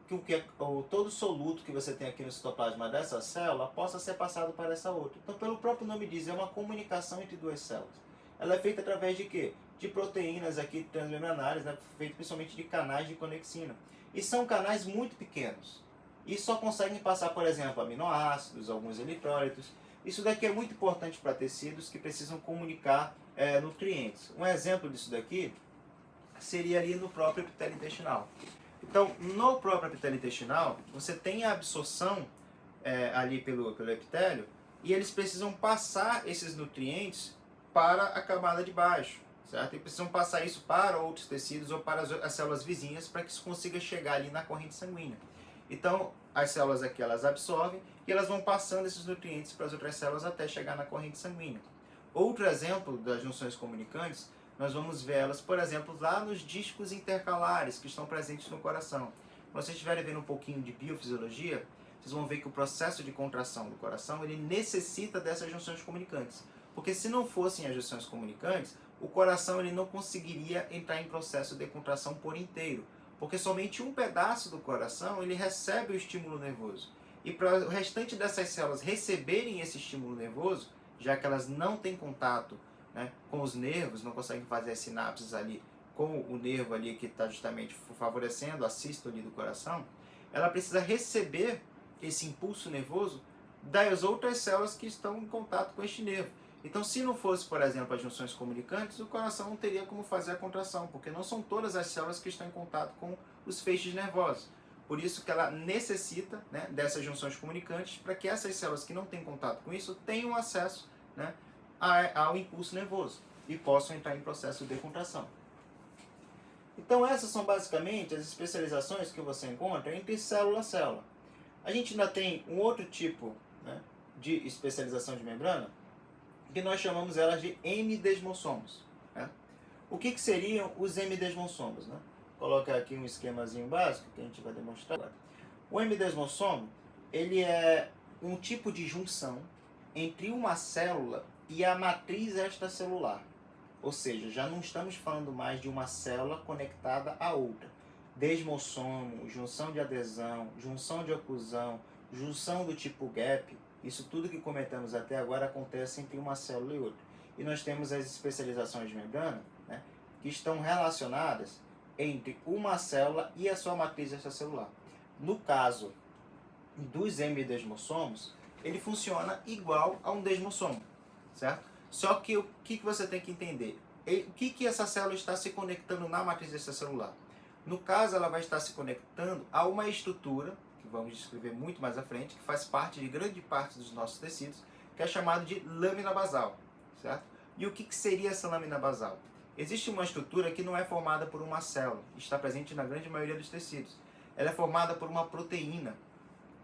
que todo soluto que você tem aqui no citoplasma dessa célula possa ser passado para essa outra. Então, pelo próprio nome diz, é uma comunicação entre duas células. Ela é feita através de quê? De proteínas aqui transmembranárias, né? Feito principalmente de canais de conexina. E são canais muito pequenos. E só conseguem passar, por exemplo, aminoácidos, alguns eletrólitos. Isso daqui é muito importante para tecidos que precisam comunicar nutrientes. Um exemplo disso daqui seria ali no próprio epitélio intestinal. Então, no próprio epitélio intestinal, você tem a absorção ali pelo epitélio e eles precisam passar esses nutrientes para a camada de baixo, certo? E precisam passar isso para outros tecidos ou para as células vizinhas para que isso consiga chegar ali na corrente sanguínea. Então, as células aqui elas absorvem e elas vão passando esses nutrientes para as outras células até chegar na corrente sanguínea. Outro exemplo das junções comunicantes, nós vamos ver elas, por exemplo, lá nos discos intercalares que estão presentes no coração. Quando vocês estiverem vendo um pouquinho de biofisiologia, vocês vão ver que o processo de contração do coração ele necessita dessas junções comunicantes. Porque se não fossem as junções comunicantes, o coração ele não conseguiria entrar em processo de contração por inteiro. Porque somente um pedaço do coração ele recebe o estímulo nervoso. E para o restante dessas células receberem esse estímulo nervoso, já que elas não têm contato, né, com os nervos, não conseguem fazer as sinapses ali com o nervo ali que está justamente favorecendo a sístole do coração, ela precisa receber esse impulso nervoso das outras células que estão em contato com este nervo. Então, se não fosse, por exemplo, as junções comunicantes, o coração não teria como fazer a contração, porque não são todas as células que estão em contato com os feixes nervosos. Por isso que ela necessita, né, dessas junções comunicantes para que essas células que não têm contato com isso tenham acesso, né, ao impulso nervoso e possam entrar em processo de contração. Então essas são basicamente as especializações que você encontra entre célula a célula. A gente ainda tem um outro tipo, né, de especialização de membrana, que nós chamamos elas de hemidesmossomos, né? O que seriam os hemidesmossomos, né? Vou colocar aqui um esquemazinho básico que a gente vai demonstrar agora. O hemidesmossomo, ele é um tipo de junção entre uma célula e a matriz extracelular. Ou seja, já não estamos falando mais de uma célula conectada a outra. Desmossomo, junção de adesão, junção de oclusão, junção do tipo gap, isso tudo que comentamos até agora acontece entre uma célula e outra. E nós temos as especializações de membrana, né, que estão relacionadas entre uma célula e a sua matriz extracelular. No caso dos hemidesmossomos, ele funciona igual a um desmossomo, certo? Só que o que você tem que entender? O que essa célula está se conectando na matriz extracelular? No caso, ela vai estar se conectando a uma estrutura, que vamos descrever muito mais à frente, que faz parte de grande parte dos nossos tecidos, que é chamado de lâmina basal, certo? E o que seria essa lâmina basal? Existe uma estrutura que não é formada por uma célula, está presente na grande maioria dos tecidos. Ela é formada por uma proteína,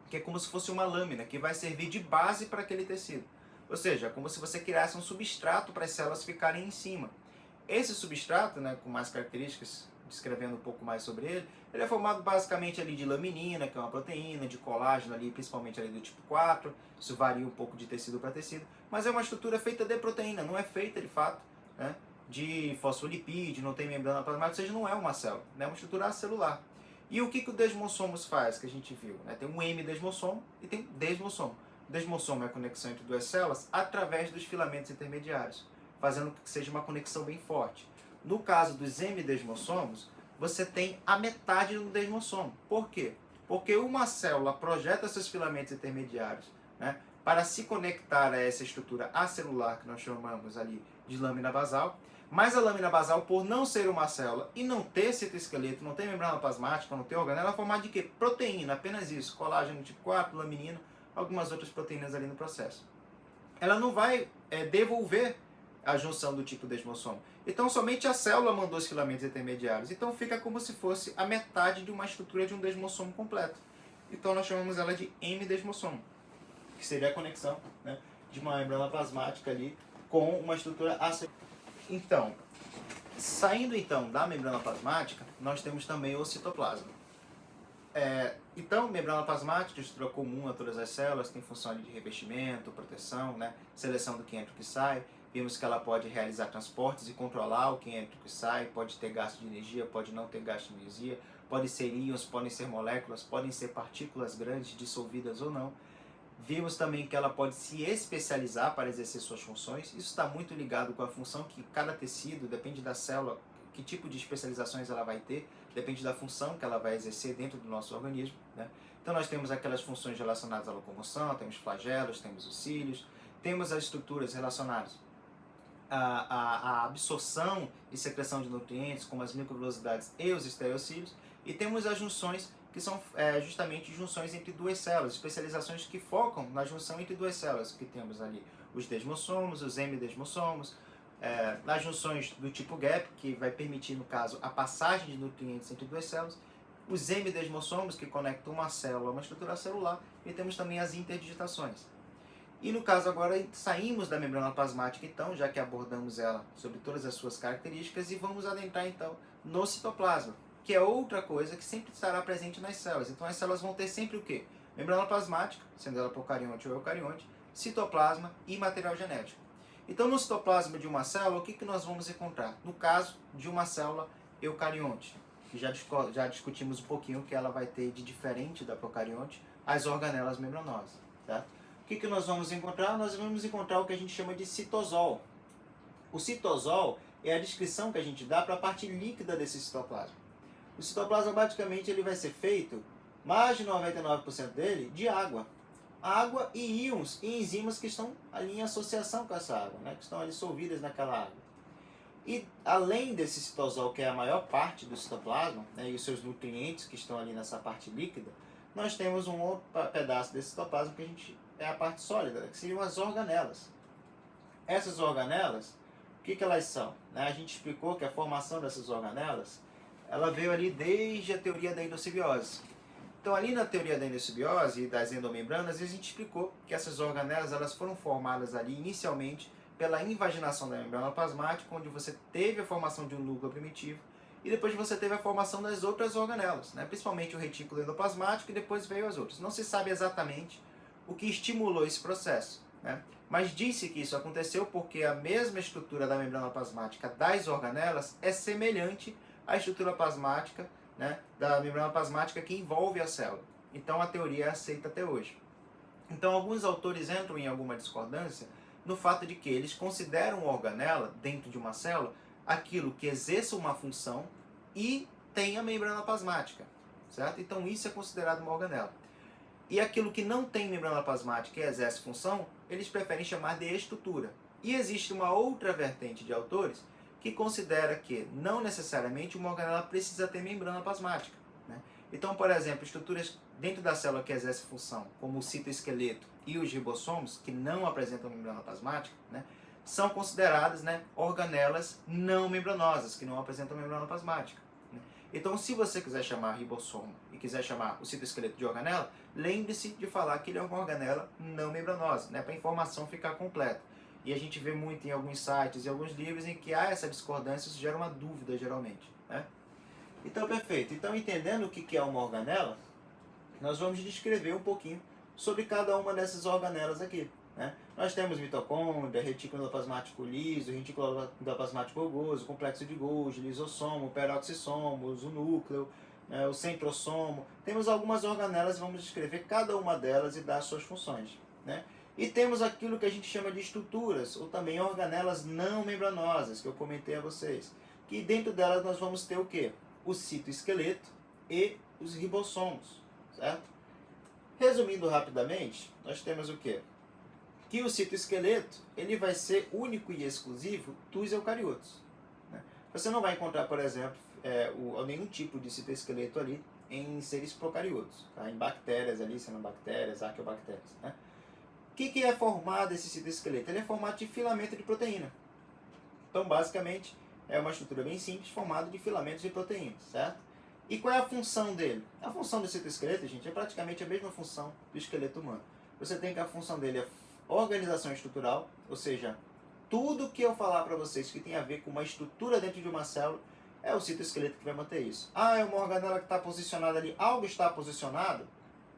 que é como se fosse uma lâmina, que vai servir de base para aquele tecido. Ou seja, é como se você criasse um substrato para as células ficarem em cima. Esse substrato, né, com mais características, descrevendo um pouco mais sobre ele, ele é formado basicamente ali de laminina, que é uma proteína, de colágeno ali, principalmente ali do tipo 4, isso varia um pouco de tecido para tecido, mas é uma estrutura feita de proteína, não é feita de fato, né, de fosfolipídio, não tem membrana plasmática, ou seja, não é uma célula, é uma estrutura acelular. E o que o desmossomos faz, que a gente viu? Né? Tem um hemidesmossomo e tem um desmossomo. O desmossomo é a conexão entre duas células através dos filamentos intermediários, fazendo com que seja uma conexão bem forte. No caso dos hemidesmossomos, você tem a metade do desmossomo. Por quê? Porque uma célula projeta seus filamentos intermediários, né, para se conectar a essa estrutura acelular que nós chamamos ali de lâmina basal, mas a lâmina basal, por não ser uma célula e não ter citoesqueleto, não ter membrana plasmática, não ter organela, ela é formada de quê? Proteína, apenas isso. Colágeno tipo 4, laminina, algumas outras proteínas ali no processo. Ela não vai devolver a junção do tipo desmossomo. Então somente a célula mandou os filamentos intermediários. Então fica como se fosse a metade de uma estrutura de um desmossomo completo. Então nós chamamos ela de M-desmossomo, que seria a conexão, né, de uma membrana plasmática ali com uma estrutura assexual. Então, saindo então da membrana plasmática, nós temos também o citoplasma. Então, membrana plasmática, estrutura comum a todas as células, tem função de revestimento, proteção, né, seleção do que entra e o que sai. Vimos que ela pode realizar transportes e controlar o que entra e o que sai, pode ter gasto de energia, pode não ter gasto de energia, pode ser íons, podem ser moléculas, podem ser partículas grandes dissolvidas ou não. Vimos também que ela pode se especializar para exercer suas funções. Isso está muito ligado com a função que cada tecido, depende da célula, que tipo de especializações ela vai ter, depende da função que ela vai exercer dentro do nosso organismo, né? Então nós temos aquelas funções relacionadas à locomoção, temos flagelos, temos os cílios, temos as estruturas relacionadas à absorção e secreção de nutrientes, como as microvelocidades e os estereocílios, e temos as junções, que são justamente junções entre duas células, especializações que focam na junção entre duas células, que temos ali os desmossomos, os M-desmossomos, as junções do tipo gap, que vai permitir, no caso, a passagem de nutrientes entre duas células, os M-desmossomos, que conectam uma célula a uma estrutura celular, e temos também as interdigitações. E no caso agora saímos da membrana plasmática então, já que abordamos ela sobre todas as suas características, e vamos adentrar então no citoplasma, que é outra coisa que sempre estará presente nas células. Então as células vão ter sempre o quê? Membrana plasmática, sendo ela procarionte ou eucarionte, citoplasma e material genético. Então no citoplasma de uma célula, o que nós vamos encontrar? No caso de uma célula eucarionte, que já discutimos um pouquinho que ela vai ter de diferente da procarionte, as organelas membranosas, certo? O que nós vamos encontrar? Nós vamos encontrar o que a gente chama de citosol. O citosol é a descrição que a gente dá para a parte líquida desse citoplasma. O citoplasma, basicamente, ele vai ser feito, mais de 99% dele, de água. Água e íons e enzimas que estão ali em associação com essa água, né? Que estão ali dissolvidas naquela água. E além desse citosol, que é a maior parte do citoplasma, né, e os seus nutrientes que estão ali nessa parte líquida, nós temos um outro pedaço desse citoplasma que a gente é a parte sólida, que seriam as organelas. Essas organelas, o que elas são? A gente explicou que a formação dessas organelas, ela veio ali desde a teoria da endossimbiose. Então ali na teoria da endossimbiose e das endomembranas, a gente explicou que essas organelas elas foram formadas ali inicialmente pela invaginação da membrana plasmática, onde você teve a formação de um núcleo primitivo, e depois você teve a formação das outras organelas, né? Principalmente o retículo endoplasmático, e depois veio as outras. Não se sabe exatamente o que estimulou esse processo, né? Mas disse que isso aconteceu porque a mesma estrutura da membrana plasmática das organelas é semelhante à estrutura plasmática, né, da membrana plasmática que envolve a célula. Então a teoria é aceita até hoje. Então alguns autores entram em alguma discordância no fato de que eles consideram organela, dentro de uma célula, aquilo que exerça uma função e tem a membrana plasmática, certo? Então isso é considerado uma organela. E aquilo que não tem membrana plasmática e exerce função, eles preferem chamar de estrutura. E existe uma outra vertente de autores que considera que não necessariamente uma organela precisa ter membrana plasmática, né? Então, por exemplo, estruturas dentro da célula que exercem função, como o citoesqueleto e os ribossomos, que não apresentam membrana plasmática, né, são consideradas, né, organelas não membranosas, que não apresentam membrana plasmática. Então, se você quiser chamar ribossomo e quiser chamar o citoesqueleto de organela, lembre-se de falar que ele é uma organela não membranosa, né, para a informação ficar completa. E a gente vê muito em alguns sites e alguns livros em que há essa discordância, isso gera uma dúvida, geralmente, né? Então, perfeito. Então, entendendo o que é uma organela, nós vamos descrever um pouquinho sobre cada uma dessas organelas aqui, né? Nós temos mitocôndria, retículo endoplasmático liso, retículo endoplasmático rugoso, complexo de Golgi, lisossomo, peroxissomo, o núcleo, né, o centrossomo. Temos algumas organelas, vamos descrever cada uma delas e dar suas funções, né? E temos aquilo que a gente chama de estruturas, ou também organelas não membranosas, que eu comentei a vocês. Que dentro delas nós vamos ter o quê? O citoesqueleto e os ribossomos, certo? Resumindo rapidamente, nós temos o quê? Que o citoesqueleto ele vai ser único e exclusivo dos eucariotos, né? Você não vai encontrar, por exemplo, nenhum tipo de citoesqueleto ali em seres procariotos, tá? Em bactérias ali, cianobactérias, arqueobactérias, né? O que é formado esse citoesqueleto? Ele é formado de filamento de proteína. Então, basicamente, é uma estrutura bem simples, formada de filamentos de proteínas, certo? E qual é a função dele? A função do citoesqueleto, gente, é praticamente a mesma função do esqueleto humano. Você tem que a função dele é organização estrutural, ou seja, tudo que eu falar para vocês que tem a ver com uma estrutura dentro de uma célula, é o citoesqueleto que vai manter isso. Ah, é uma organela que está posicionada ali, algo está posicionado,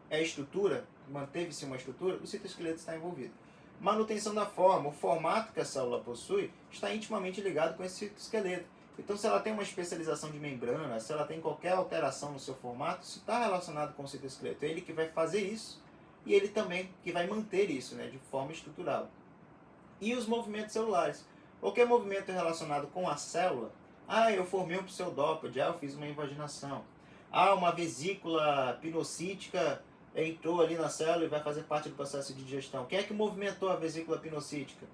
é a estrutura, manteve-se uma estrutura, o citoesqueleto está envolvido. Manutenção da forma, o formato que a célula possui, está intimamente ligado com esse citoesqueleto. Então, se ela tem uma especialização de membrana, se ela tem qualquer alteração no seu formato, isso está relacionado com o citoesqueleto. É ele que vai fazer isso e ele também que vai manter isso, né, de forma estrutural. E os movimentos celulares. Qualquer movimento relacionado com a célula, ah, eu formei um pseudópode, ah, eu fiz uma invaginação, ah, uma vesícula pinocítica entrou ali na célula e vai fazer parte do processo de digestão. Quem é que movimentou a vesícula pinocítica?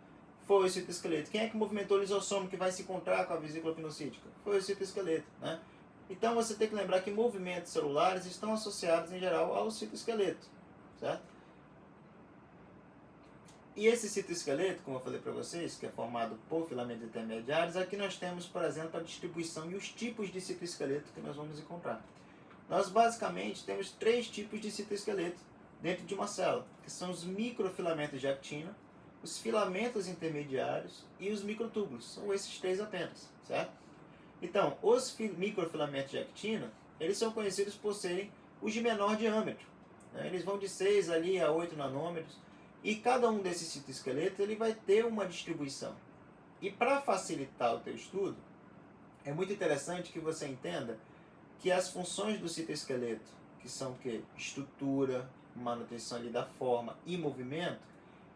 Foi o citoesqueleto. Quem é que movimentou o lisossomo que vai se encontrar com a vesícula pinocítica? Foi o citoesqueleto, né? Então você tem que lembrar que movimentos celulares estão associados em geral ao citoesqueleto, certo? E esse citoesqueleto, como eu falei para vocês, que é formado por filamentos intermediários, aqui nós temos, por exemplo, a distribuição e os tipos de citoesqueleto que nós vamos encontrar. Nós basicamente temos 3 tipos de citoesqueleto dentro de uma célula, que são os microfilamentos de actina, os filamentos intermediários e os microtúbulos. São esses 3 apenas, certo? Então, os microfilamentos de actina, eles são conhecidos por serem os de menor diâmetro, né? Eles vão de 6 ali a 8 nanômetros, e cada um desses citoesqueletos ele vai ter uma distribuição. E para facilitar o teu estudo, é muito interessante que você entenda que as funções do citoesqueleto, que são o quê? Estrutura, manutenção ali da forma e movimento,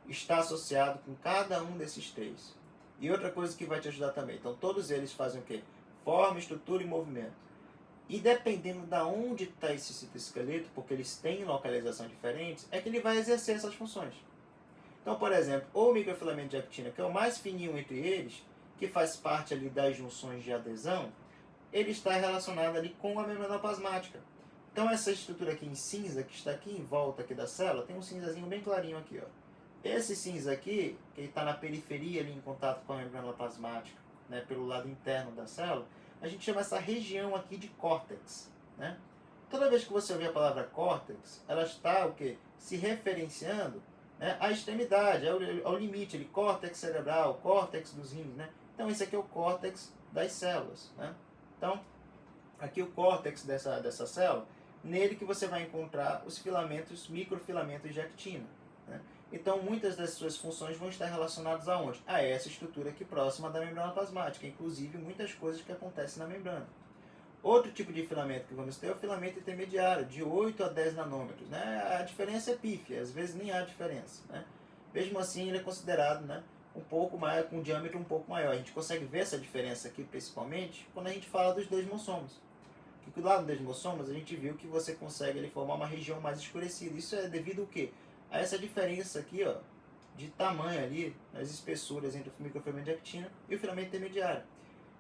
está associado com cada um desses 3. E outra coisa que vai te ajudar também. Então, todos eles fazem o quê? Forma, estrutura e movimento. E dependendo de onde está esse citoesqueleto, porque eles têm localização diferente, é que ele vai exercer essas funções. Então, por exemplo, o microfilamento de actina, que é o mais fininho entre eles, que faz parte ali das junções de adesão, ele está relacionado ali com a membrana plasmática. Então, essa estrutura aqui em cinza, que está aqui em volta aqui da célula, tem um cinzazinho bem clarinho aqui, ó. Esse cinza aqui, que está na periferia ali em contato com a membrana plasmática, né, pelo lado interno da célula, a gente chama essa região aqui de córtex, né? Toda vez que você ouvir a palavra córtex, ela está o quê? Se referenciando, né, à extremidade, ao limite, ali, córtex cerebral, córtex dos rins, né? Então esse aqui é o córtex das células, né? Então, aqui o córtex dessa célula, nele que você vai encontrar os filamentos, microfilamentos de actina, né? Então, muitas das suas funções vão estar relacionadas aonde? A essa estrutura aqui próxima da membrana plasmática, inclusive muitas coisas que acontecem na membrana. Outro tipo de filamento que vamos ter é o filamento intermediário, de 8 a 10 nanômetros, né? A diferença é pífia, às vezes nem há diferença, né? Mesmo assim, ele é considerado, né, um pouco maior, com um diâmetro um pouco maior. A gente consegue ver essa diferença aqui, principalmente, quando a gente fala dos desmossomos. Porque lá no desmossomos, a gente viu que você consegue ali, formar uma região mais escurecida. Isso é devido ao quê? A essa diferença aqui, ó, de tamanho ali, nas espessuras entre o microfilamento de actina e o filamento intermediário.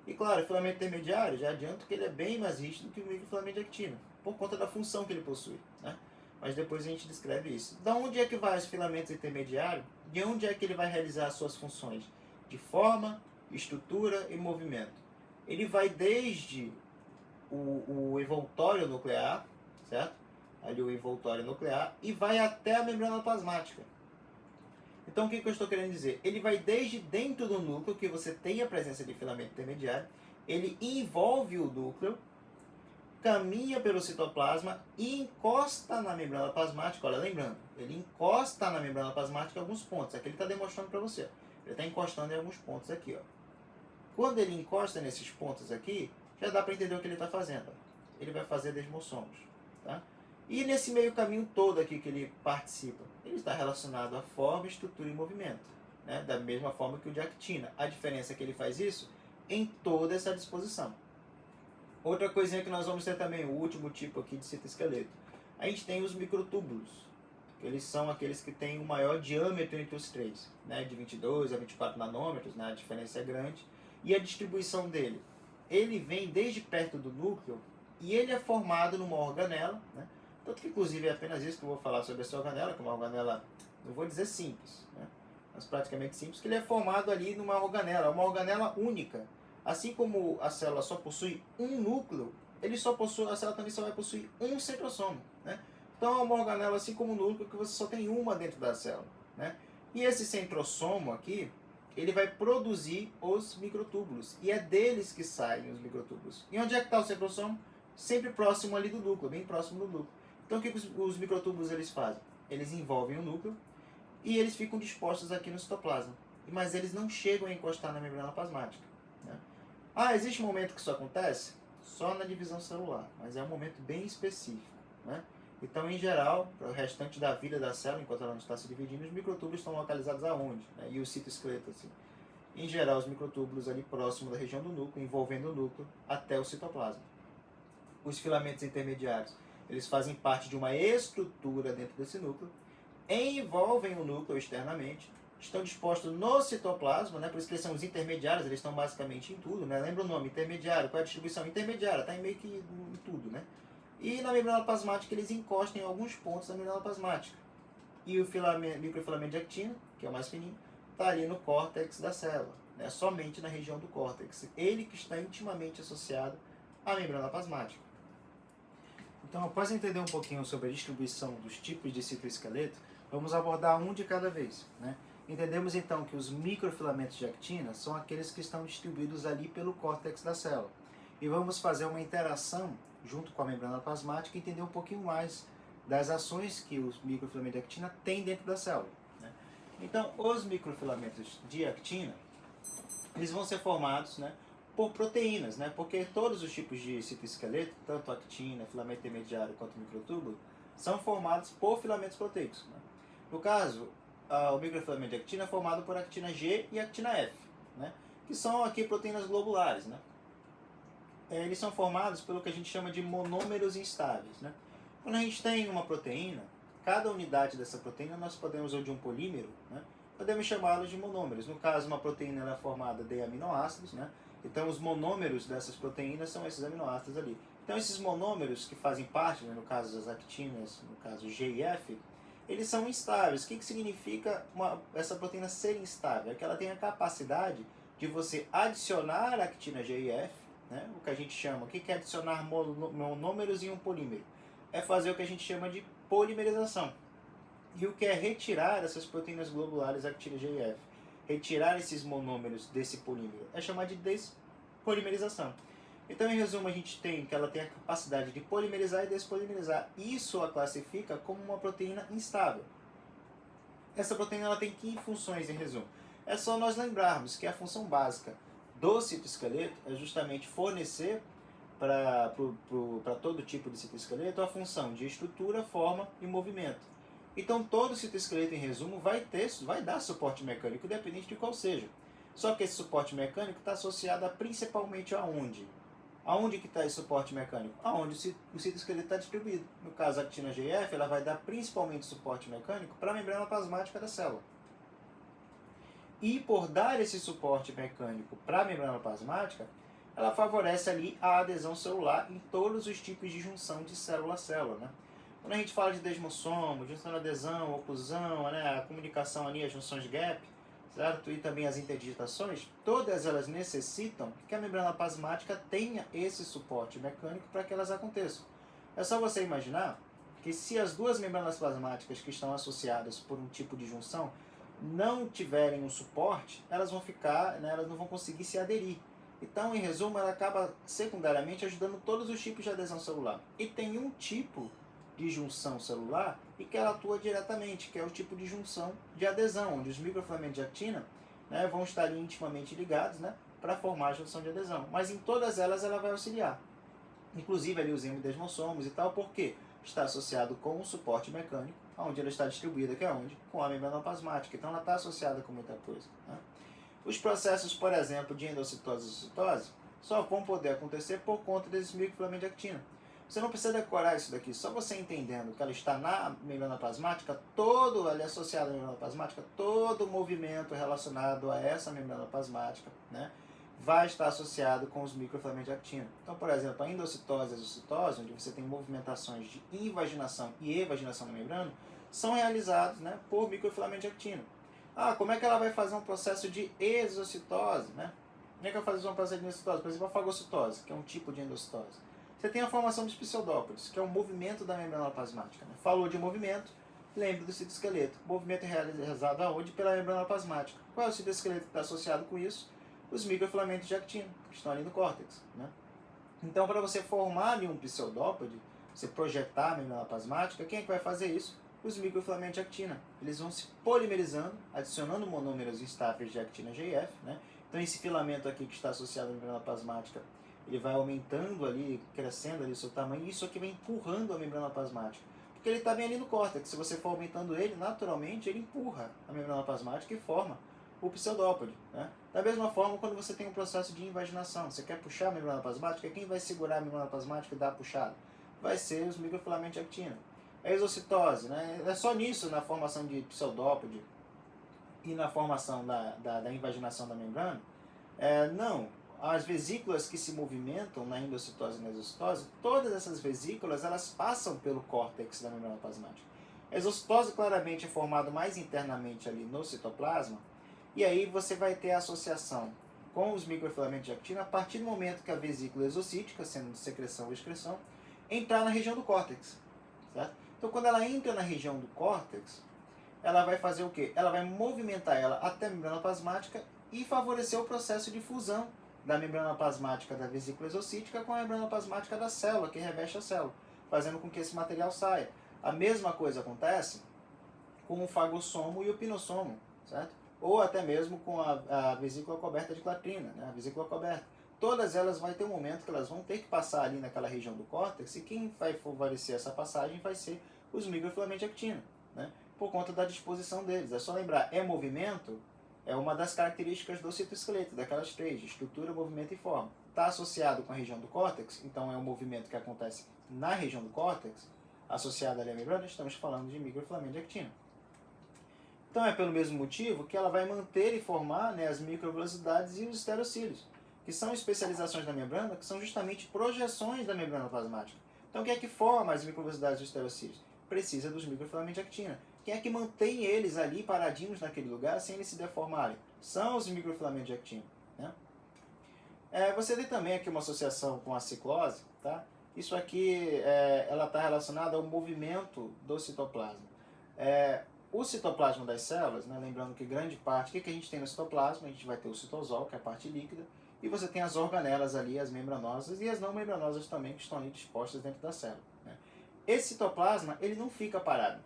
E claro, o filamento intermediário, já adianto que ele é bem mais rígido que o microfilamento de actina, por conta da função que ele possui, né? Mas depois a gente descreve isso. Da onde é que vai os filamentos intermediários? De onde é que ele vai realizar as suas funções? De forma, estrutura e movimento. Ele vai desde o envoltório nuclear, certo? Ali o envoltório nuclear, e vai até a membrana plasmática. Então, o que eu estou querendo dizer? Ele vai desde dentro do núcleo, que você tem a presença de filamento intermediário, ele envolve o núcleo, caminha pelo citoplasma e encosta na membrana plasmática. Olha, lembrando, ele encosta na membrana plasmática em alguns pontos. Aqui ele está demonstrando para você. Ele está encostando em alguns pontos aqui, ó. Quando ele encosta nesses pontos aqui, já dá para entender o que ele está fazendo. Ele vai fazer desmossomos, tá? E nesse meio caminho todo aqui que ele participa, ele está relacionado à forma, estrutura e movimento, né? Da mesma forma que o de actina. A diferença é que ele faz isso em toda essa disposição. Outra coisinha que nós vamos ter também, o último tipo aqui de citoesqueleto. A gente tem os microtúbulos, que eles são aqueles que têm o maior diâmetro entre os 3, né? De 22 a 24 nanômetros, né? A diferença é grande. E a distribuição dele? Ele vem desde perto do núcleo e ele é formado numa organela, né? Tanto que, inclusive, é apenas isso que eu vou falar sobre essa organela, que é uma organela, não vou dizer simples, né? mas praticamente simples, que ele é formado ali numa organela, uma organela única. Assim como a célula só possui um núcleo, a célula também só vai possuir um centrossomo, né? Então é uma organela assim como o núcleo, que você só tem uma dentro da célula, né? E esse centrossomo aqui, ele vai produzir os microtúbulos, e é deles que saem os microtúbulos. E onde é que está o centrossomo? Sempre próximo ali do núcleo, bem próximo do núcleo. Então o que os microtúbulos eles fazem? Eles envolvem o núcleo e eles ficam dispostos aqui no citoplasma, mas eles não chegam a encostar na membrana plasmática, né? Existe um momento que isso acontece? Só na divisão celular, mas é um momento bem específico, né? Então, em geral, para o restante da vida da célula, enquanto ela não está se dividindo, os microtúbulos estão localizados aonde? Né? E o citoesqueleto, assim. Em geral, os microtúbulos ali próximo da região do núcleo, envolvendo o núcleo até o citoplasma. Os filamentos intermediários, eles fazem parte de uma estrutura dentro desse núcleo, envolvem o núcleo externamente, estão dispostos no citoplasma, né? Por isso que eles são os intermediários, eles estão basicamente em tudo, né? Lembra o nome, intermediário, qual é a distribuição? Intermediária, está em meio que em tudo, né? E na membrana plasmática eles encostam em alguns pontos da membrana plasmática. E o microfilamento de actina, que é o mais fininho, está ali no córtex da célula, né? Somente na região do córtex. Ele que está intimamente associado à membrana plasmática. Então, após entender um pouquinho sobre a distribuição dos tipos de citoesqueleto, vamos abordar um de cada vez, né? Entendemos então que os microfilamentos de actina são aqueles que estão distribuídos ali pelo córtex da célula. E vamos fazer uma interação junto com a membrana plasmática e entender um pouquinho mais das ações que os microfilamentos de actina têm dentro da célula, né? Então, os microfilamentos de actina, eles vão ser formados, né, por proteínas, né? Porque todos os tipos de citoesqueleto, tanto actina, filamento intermediário quanto microtúbulo, são formados por filamentos proteicos, né? No caso, o microfilamento de actina é formado por actina G e actina F, né? Que são aqui proteínas globulares, né? Eles são formados pelo que a gente chama de monômeros instáveis, né? Quando a gente tem uma proteína, cada unidade dessa proteína nós podemos, ou de um polímero, né? Podemos chamá-los de monômeros. No caso, uma proteína ela é formada de aminoácidos, né? Então, os monômeros dessas proteínas são esses aminoácidos ali. Então, esses monômeros que fazem parte, né, no caso das actinas, no caso G e F, eles são instáveis. O que significa essa proteína ser instável? É que ela tem a capacidade de você adicionar a actina G e F, né? O que a gente chama, o que é adicionar monômeros em um polímero? É fazer o que a gente chama de polimerização. E o que é retirar essas proteínas globulares actina G e F? Retirar esses monômeros desse polímero é chamar de despolimerização. Então, em resumo, a gente tem que ela tem a capacidade de polimerizar e despolimerizar. Isso a classifica como uma proteína instável. Essa proteína ela tem que funções, em resumo? É só nós lembrarmos que a função básica do citoesqueleto é justamente fornecer para todo tipo de citoesqueleto a função de estrutura, forma e movimento. Então, todo citoesqueleto, em resumo, vai dar suporte mecânico, independente de qual seja. Só que esse suporte mecânico está associado principalmente aonde? Aonde que está esse suporte mecânico? Aonde o citoesqueleto está distribuído. No caso, a actina GF, ela vai dar principalmente suporte mecânico para a membrana plasmática da célula. E por dar esse suporte mecânico para a membrana plasmática, ela favorece ali a adesão celular em todos os tipos de junção de célula a célula, né? Quando a gente fala de desmossomo, junção de adesão, oclusão, né, a comunicação ali, as junções gap, certo? E também as interdigitações, todas elas necessitam que a membrana plasmática tenha esse suporte mecânico para que elas aconteçam. É só você imaginar que se as duas membranas plasmáticas que estão associadas por um tipo de junção não tiverem um suporte, elas vão ficar, né, elas não vão conseguir se aderir. Então, em resumo, ela acaba secundariamente ajudando todos os tipos de adesão celular. E tem um tipo de junção celular e que ela atua diretamente, que é o tipo de junção de adesão, onde os microfilamentos de actina, né, vão estar intimamente ligados, né, para formar a junção de adesão. Mas em todas elas ela vai auxiliar. Inclusive ali os hemidesmossomos e tal, porque está associado com o suporte mecânico, onde ela está distribuída, que é onde? Com a membrana plasmática. Então ela está associada com muita coisa, né? Os processos, por exemplo, de endocitose e citose só vão poder acontecer por conta desses microfilamentos de actina. Você não precisa decorar isso daqui, só você entendendo que ela está na membrana plasmática, ela é associada à membrana plasmática, todo o movimento relacionado a essa membrana plasmática, né, vai estar associado com os microfilamentos de actina. Então, por exemplo, a endocitose e a exocitose, onde você tem movimentações de invaginação e evaginação na membrana, são realizados, né, por microfilamentos de actina. Como é que ela vai fazer um processo de exocitose, né? Como é que ela vai fazer um processo de exocitose? Por exemplo, a fagocitose, que é um tipo de endocitose. Você tem a formação dos pseudópodes, que é um movimento da membrana plasmática, né? Falou de movimento, lembre do citoesqueleto. O movimento é realizado aonde? Pela membrana plasmática. Qual é o citoesqueleto que está associado com isso? Os microfilamentos de actina, que estão ali no córtex, né? Então, para você formar ali um pseudópode, você projetar a membrana plasmática, quem é que vai fazer isso? Os microfilamentos de actina. Eles vão se polimerizando, adicionando monômeros estáveis de actina GF, né? Então, esse filamento aqui que está associado à membrana plasmática, ele vai aumentando ali, crescendo ali o seu tamanho, e isso aqui vai empurrando a membrana plasmática. Porque ele está bem ali no córtex. Se você for aumentando ele, naturalmente, ele empurra a membrana plasmática e forma o pseudópode, né? Da mesma forma, quando você tem um processo de invaginação, você quer puxar a membrana plasmática, quem vai segurar a membrana plasmática e dar a puxada? Vai ser os microfilamentos de actina. A exocitose, né? É só nisso, na formação de pseudópode e na formação da invaginação da membrana? Não. As vesículas que se movimentam na endocitose e na exocitose, todas essas vesículas, elas passam pelo córtex da membrana plasmática. A exocitose claramente é formada mais internamente ali no citoplasma, e aí você vai ter a associação com os microfilamentos de actina a partir do momento que a vesícula exocítica, sendo de secreção ou excreção, entrar na região do córtex, certo? Então, quando ela entra na região do córtex, ela vai fazer o quê? Ela vai movimentar ela até a membrana plasmática e favorecer o processo de fusão da membrana plasmática da vesícula exocítica com a membrana plasmática da célula, que reveste a célula, fazendo com que esse material saia. A mesma coisa acontece com o fagossomo e o pinossomo, certo? Ou até mesmo com a vesícula coberta de clatrina, né? A vesícula coberta. Todas elas vão ter um momento que elas vão ter que passar ali naquela região do córtex, e quem vai favorecer essa passagem vai ser os microfilamentos de actina, né? Por conta da disposição deles. É só lembrar, movimento, é uma das características do citoesqueleto, daquelas três, de estrutura, movimento e forma. Está associado com a região do córtex, então é um movimento que acontece na região do córtex, associado ali à membrana, estamos falando de microfilamento de actina. Então é pelo mesmo motivo que ela vai manter e formar, né, as microvelocidades e os esterocílios, que são especializações da membrana, que são justamente projeções da membrana plasmática. Então quem é que forma as microvelocidades e os esterocílios? Precisa dos microfilamentos de actina. Quem é que mantém eles ali paradinhos naquele lugar sem eles se deformarem? São os microfilamentos de actina, né? Você tem também aqui uma associação com a ciclose, tá? Isso aqui, ela está relacionada ao movimento do citoplasma. O citoplasma das células, né, lembrando que grande parte, o que a gente tem no citoplasma? A gente vai ter o citosol, que é a parte líquida, e você tem as organelas ali, as membranosas e as não membranosas também, que estão ali dispostas dentro da célula, né? Esse citoplasma, ele não fica parado.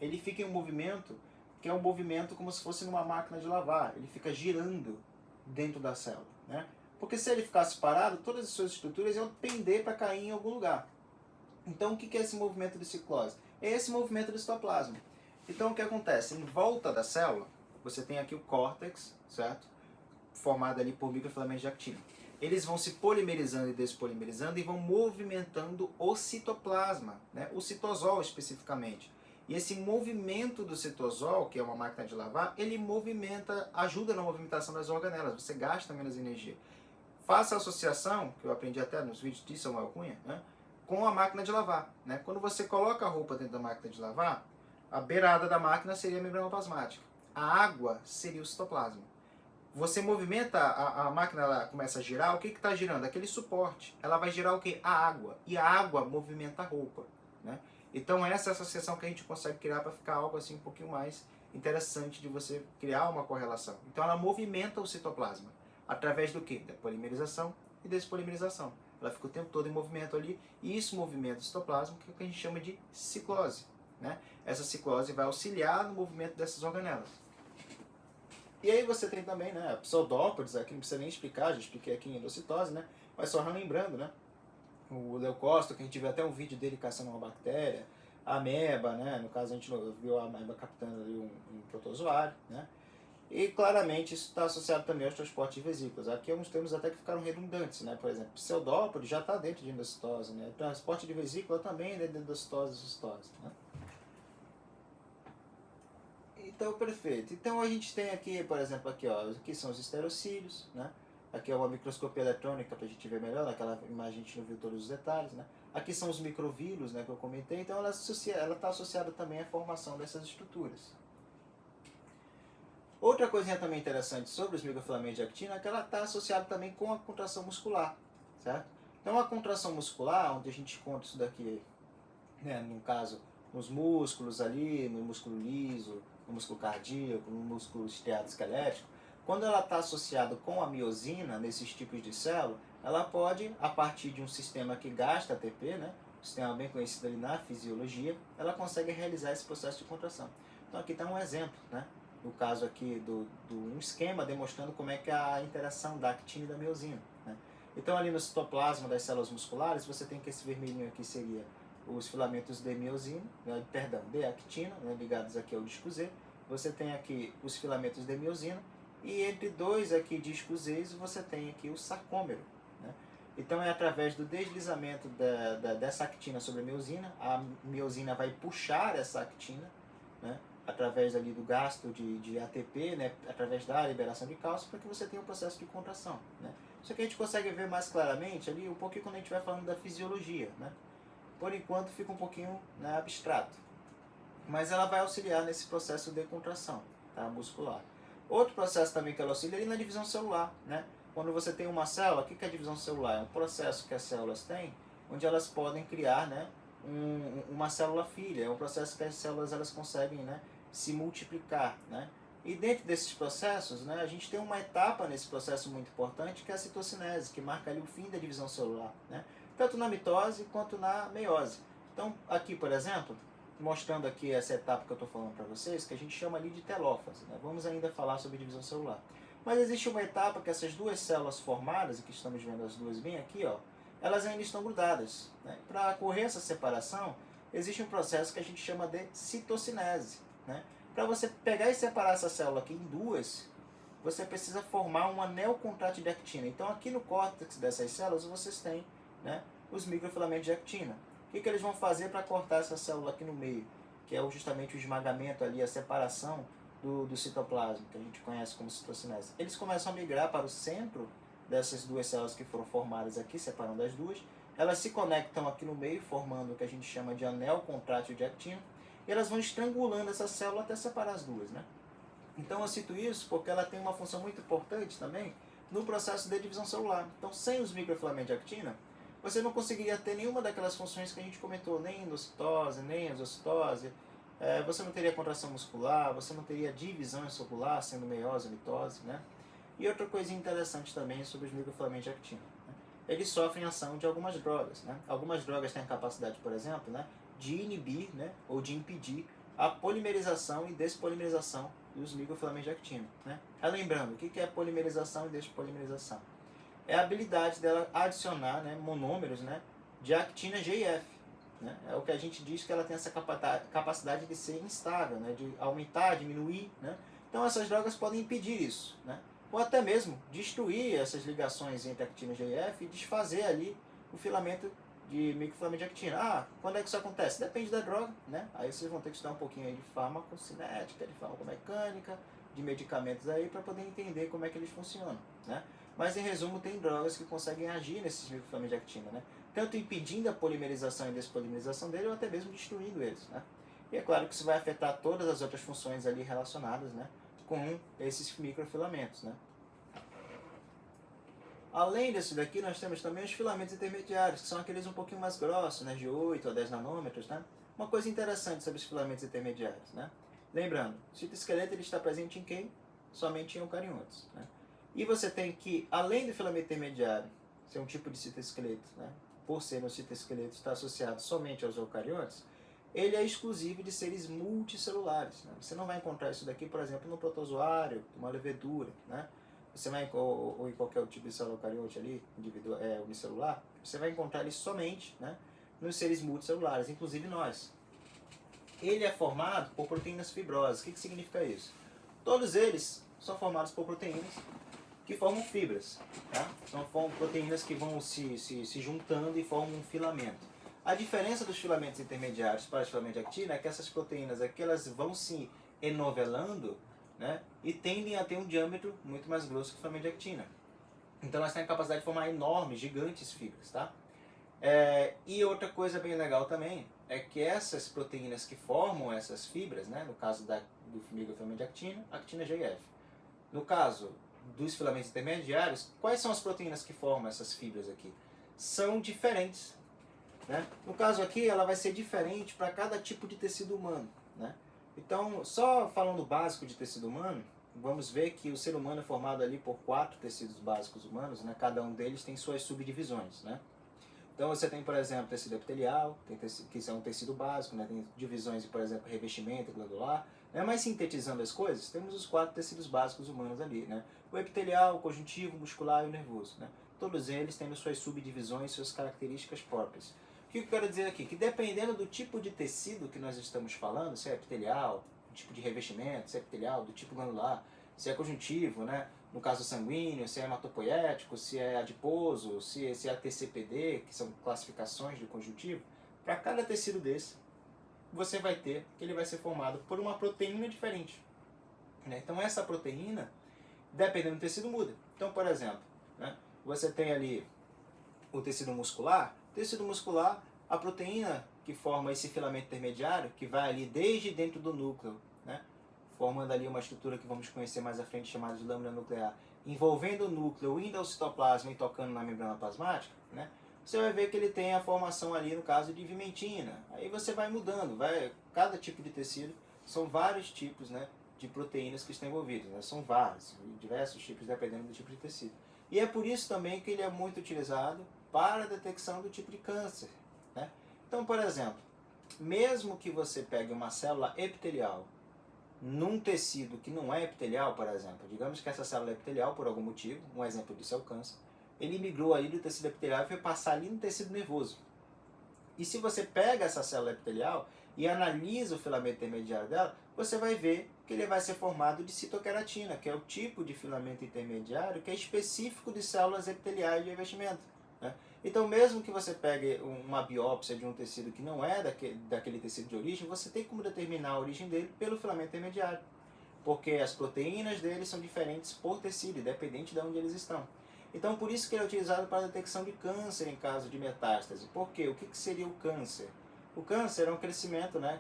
Ele fica em um movimento, que é um movimento como se fosse numa máquina de lavar. Ele fica girando dentro da célula, né? Porque se ele ficasse parado, todas as suas estruturas iam pender para cair em algum lugar. Então, o que é esse movimento de ciclose? É esse movimento do citoplasma. Então, o que acontece? Em volta da célula, você tem aqui o córtex, certo? Formado ali por microfilamentos de actina. Eles vão se polimerizando e despolimerizando e vão movimentando o citoplasma, né? O citosol especificamente. E esse movimento do citosol, que é uma máquina de lavar, ele movimenta, ajuda na movimentação das organelas, você gasta menos energia. Faça a associação, que eu aprendi até nos vídeos de Samuel Cunha, né, com a máquina de lavar, né? Quando você coloca a roupa dentro da máquina de lavar, a beirada da máquina seria a membrana plasmática. A água seria o citoplasma. Você movimenta, a máquina, ela começa a girar, o que está girando? Aquele suporte. Ela vai girar o quê? A água. E a água movimenta a roupa, né? Então essa é a associação que a gente consegue criar para ficar algo assim um pouquinho mais interessante de você criar uma correlação. Então ela movimenta o citoplasma. Através do quê? Da polimerização e despolimerização. Ela fica o tempo todo em movimento ali, e isso movimenta o citoplasma, que é o que a gente chama de ciclose, né? Essa ciclose vai auxiliar no movimento dessas organelas. E aí você tem também, né, pseudópodes, aqui não precisa nem explicar, já expliquei aqui em endocitose, né? Mas só relembrando, né? O leucócito, que a gente viu até um vídeo dele caçando uma bactéria, a ameba, né? No caso a gente viu a ameba captando ali um protozoário, né? E claramente isso está associado também aos transportes de vesículas. Aqui alguns termos até que ficaram redundantes, né? Por exemplo, pseudópode já está dentro de endocitose, né? Transporte de vesícula também é dentro de endocitose e cistose, né? Então, perfeito. Então a gente tem aqui, por exemplo, aqui, ó, aqui são os esterocílios, né? Aqui é uma microscopia eletrônica para a gente ver melhor, naquela imagem a gente não viu todos os detalhes, né? Aqui são os microvírus, né, que eu comentei, então ela está associada também à formação dessas estruturas. Outra coisinha também interessante sobre os microfilamentos de actina é que ela está associada também com a contração muscular, certo? Então a contração muscular, onde a gente conta isso daqui, né, no caso, nos músculos ali, no músculo liso, no músculo cardíaco, no músculo estriado esquelético, quando ela está associada com a miosina, nesses tipos de célula, ela pode, a partir de um sistema que gasta ATP, né, um sistema bem conhecido ali na fisiologia, ela consegue realizar esse processo de contração. Então aqui está um exemplo, né, no caso aqui do um esquema demonstrando como é que é a interação da actina e da miosina, né. Então ali no citoplasma das células musculares, você tem que esse vermelhinho aqui seria os filamentos de miosina, né, perdão, de actina, né, ligados aqui ao disco Z. Você tem aqui os filamentos de miosina e entre dois aqui discos Z você tem aqui o sarcômero, né? Então é através do deslizamento dessa actina sobre a miosina vai puxar essa actina, né, através ali do gasto de ATP, né, através da liberação de cálcio, para que você tenha um processo de contração, né? Isso aqui a gente consegue ver mais claramente ali um pouquinho quando a gente vai falando da fisiologia, né? Por enquanto fica um pouquinho, né, abstrato, mas ela vai auxiliar nesse processo de contração, tá, muscular. Outro processo também que ela auxilia é ali na divisão celular, né? Quando você tem uma célula, o que é a divisão celular? É um processo que as células têm, onde elas podem criar, né, uma célula filha, é um processo que as células elas conseguem, né, se multiplicar, né? E dentro desses processos, né, a gente tem uma etapa nesse processo muito importante, que é a citocinese, que marca ali o fim da divisão celular, né? Tanto na mitose quanto na meiose. Então, aqui, por exemplo, mostrando aqui essa etapa que eu estou falando para vocês, que a gente chama ali de telófase, né? Vamos ainda falar sobre divisão celular. Mas existe uma etapa que essas duas células formadas, e que estamos vendo as duas bem aqui, ó, elas ainda estão grudadas, né? Para ocorrer essa separação, existe um processo que a gente chama de citocinese, né? Para você pegar e separar essa célula aqui em duas, você precisa formar um anel contrátil de actina. Então aqui no córtex dessas células vocês têm, né, os microfilamentos de actina. O que eles vão fazer para cortar essa célula aqui no meio? Que é justamente o esmagamento ali, a separação do citoplasma, que a gente conhece como citocinese. Eles começam a migrar para o centro dessas duas células que foram formadas aqui, separando as duas. Elas se conectam aqui no meio, formando o que a gente chama de anel contrátil de actina. E elas vão estrangulando essa célula até separar as duas, né? Então eu cito isso porque ela tem uma função muito importante também no processo de divisão celular. Então sem os microfilamentos de actina, você não conseguiria ter nenhuma daquelas funções que a gente comentou, nem endocitose, nem exocitose, você não teria contração muscular, você não teria divisão celular, sendo meiose, mitose, né? E outra coisinha interessante também sobre os microfilamentos de actina, né? Eles sofrem ação de algumas drogas, né? Algumas drogas têm a capacidade, por exemplo, né, de inibir, né, ou de impedir a polimerização e despolimerização dos microfilamentos de actina, né? Lembrando, o que é polimerização e despolimerização? É a habilidade dela adicionar, né, monômeros, né, de actina GIF, né? É o que a gente diz que ela tem essa capacidade de ser instável, né, de aumentar, diminuir, né? Então essas drogas podem impedir isso, né? Ou até mesmo destruir essas ligações entre actina e GIF e desfazer ali o filamento de microfilamento de actina. Ah, quando é que isso acontece? Depende da droga, né? Aí vocês vão ter que estudar um pouquinho aí de farmacocinética, de farmacomecânica, de medicamentos aí para poder entender como é que eles funcionam, né? Mas em resumo, tem drogas que conseguem agir nesses microfilamentos de actina, né? Tanto impedindo a polimerização e despolimerização dele, ou até mesmo destruindo eles, né? E é claro que isso vai afetar todas as outras funções ali relacionadas, né, com esses microfilamentos, né? Além desse daqui, nós temos também os filamentos intermediários, que são aqueles um pouquinho mais grossos, né, de 8 a 10 nanômetros, né? Uma coisa interessante sobre os filamentos intermediários, né? Lembrando, o citoesqueleto ele está presente em quem? Somente em eucariotos, né? E você tem que, além do filamento intermediário ser um tipo de citoesqueleto, né, por ser um citoesqueleto está associado somente aos eucariotos, ele é exclusivo de seres multicelulares, né? Você não vai encontrar isso daqui, por exemplo, no protozoário, uma levedura, né? Você vai, ou em qualquer tipo de célula eucariote ali, unicelular, você vai encontrar ele somente, né, nos seres multicelulares, inclusive nós. Ele é formado por proteínas fibrosas. O que significa isso? Todos eles são formados por proteínas que formam fibras, tá? São proteínas que vão se juntando e formam um filamento. A diferença dos filamentos intermediários para os filamentos de actina é que essas proteínas aqui, elas vão se enovelando, né, e tendem a ter um diâmetro muito mais grosso que o filamento de actina. Então elas têm a capacidade de formar enormes, gigantes fibras, tá? E outra coisa bem legal também é que essas proteínas que formam essas fibras, né, no caso do microfilamento de actina GIF, No caso dos filamentos intermediários, quais são as proteínas que formam essas fibras aqui? São diferentes, né? No caso aqui, ela vai ser diferente para cada tipo de tecido humano, né? Então, só falando o básico de tecido humano, vamos ver que o ser humano é formado ali por 4 tecidos básicos humanos, né? Cada um deles tem suas subdivisões, né? Então você tem, por exemplo, tecido epitelial, que é um tecido básico, né? Tem divisões de, por exemplo, revestimento glandular, né? Mas sintetizando as coisas, temos os 4 tecidos básicos humanos ali, né? O epitelial, o conjuntivo, o muscular e o nervoso, né? Todos eles tendo suas subdivisões, suas características próprias. O que eu quero dizer aqui? Que dependendo do tipo de tecido que nós estamos falando, se é epitelial, do tipo de revestimento, se é epitelial, do tipo glandular, se é conjuntivo, né? No caso sanguíneo, se é hematopoético, se é adiposo, se é TCPD, que são classificações de conjuntivo, para cada tecido desse, você vai ter que ele vai ser formado por uma proteína diferente, né? Então essa proteína, dependendo do tecido, muda. Então, por exemplo, né? Você tem ali o tecido muscular, a proteína que forma esse filamento intermediário, que vai ali desde dentro do núcleo, né? Formando ali uma estrutura que vamos conhecer mais à frente, chamada de lâmina nuclear, envolvendo o núcleo, indo ao citoplasma e tocando na membrana plasmática, né? Você vai ver que ele tem a formação ali, no caso, de vimentina. Aí você vai mudando, cada tipo de tecido, são vários tipos, né, de proteínas que estão envolvidas, né? São vários, diversos tipos, dependendo do tipo de tecido. E é por isso também que ele é muito utilizado para a detecção do tipo de câncer, né? Então, por exemplo, mesmo que você pegue uma célula epitelial num tecido que não é epitelial, por exemplo, digamos que essa célula é epitelial por algum motivo, um exemplo disso é o câncer, ele migrou aí do tecido epitelial e foi passar ali no tecido nervoso. E se você pega essa célula epitelial e analisa o filamento intermediário dela, você vai ver que ele vai ser formado de citoqueratina, que é o tipo de filamento intermediário que é específico de células epiteliais de revestimento, né? Então, mesmo que você pegue uma biópsia de um tecido que não é daquele tecido de origem, você tem como determinar a origem dele pelo filamento intermediário, porque as proteínas dele são diferentes por tecido, independente de onde eles estão. Então, por isso que ele é utilizado para a detecção de câncer em caso de metástase. Por quê? O que seria o câncer? O câncer é um crescimento, né,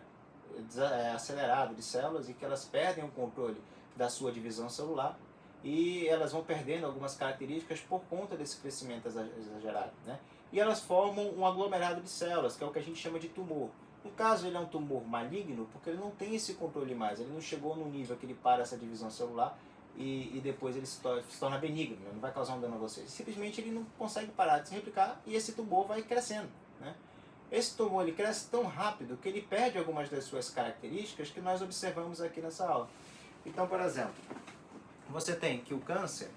acelerado de células e que elas perdem o controle da sua divisão celular e elas vão perdendo algumas características por conta desse crescimento exagerado, né? E elas formam um aglomerado de células, que é o que a gente chama de tumor. No caso, ele é um tumor maligno porque ele não tem esse controle mais, ele não chegou no nível que ele para essa divisão celular e depois ele se torna benigno, né? Não vai causar um dano a vocês. Simplesmente ele não consegue parar de se replicar e esse tumor vai crescendo, né? Esse tumor ele cresce tão rápido que ele perde algumas das suas características que nós observamos aqui nessa aula. Então, por exemplo, você tem que o câncer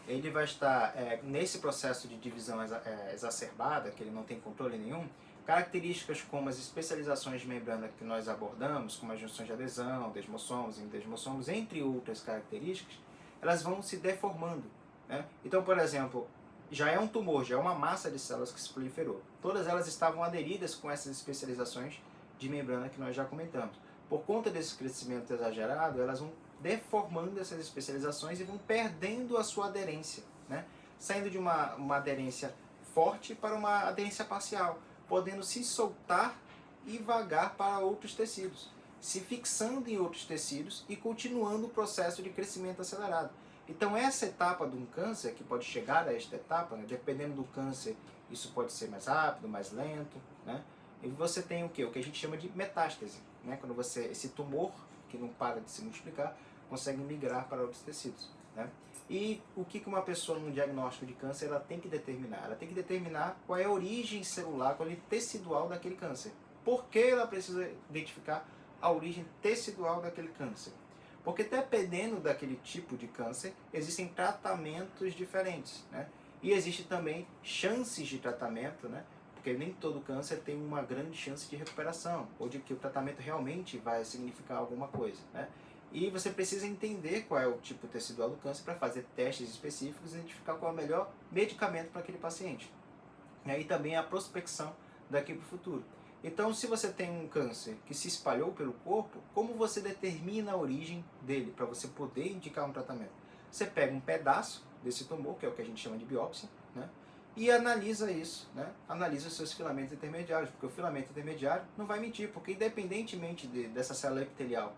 ele vai estar nesse processo de divisão exacerbada, que ele não tem controle nenhum. Características como as especializações de membrana que nós abordamos, como as junções de adesão, desmossomos, endesmossomos, entre outras características, elas vão se deformando, né? Então, por exemplo, já é um tumor, já é uma massa de células que se proliferou. Todas elas estavam aderidas com essas especializações de membrana que nós já comentamos. Por conta desse crescimento exagerado, elas vão deformando essas especializações e vão perdendo a sua aderência, né? Saindo de uma aderência forte para uma aderência parcial, podendo se soltar e vagar para outros tecidos, se fixando em outros tecidos e continuando o processo de crescimento acelerado. Então essa etapa de um câncer, que pode chegar a esta etapa, né, dependendo do câncer, isso pode ser mais rápido, mais lento, né? E você tem o que? O que a gente chama de metástase, né? Quando esse tumor, que não para de se multiplicar, consegue migrar para outros tecidos, né? E o que uma pessoa no diagnóstico de câncer ela tem que determinar? Ela tem que determinar qual é a origem celular, qual é a origem tecidual daquele câncer. Por que ela precisa identificar a origem tecidual daquele câncer? Porque dependendo daquele tipo de câncer, existem tratamentos diferentes, né? E existe também chances de tratamento, né? Porque nem todo câncer tem uma grande chance de recuperação, ou de que o tratamento realmente vai significar alguma coisa, né? E você precisa entender qual é o tipo tecidual do câncer para fazer testes específicos e identificar qual é o melhor medicamento para aquele paciente. E também a prospecção daqui para o futuro. Então, se você tem um câncer que se espalhou pelo corpo, como você determina a origem dele para você poder indicar um tratamento? Você pega um pedaço desse tumor, que é o que a gente chama de biópsia, né? E analisa isso, né? Analisa os seus filamentos intermediários, porque o filamento intermediário não vai mentir, porque independentemente dessa célula epitelial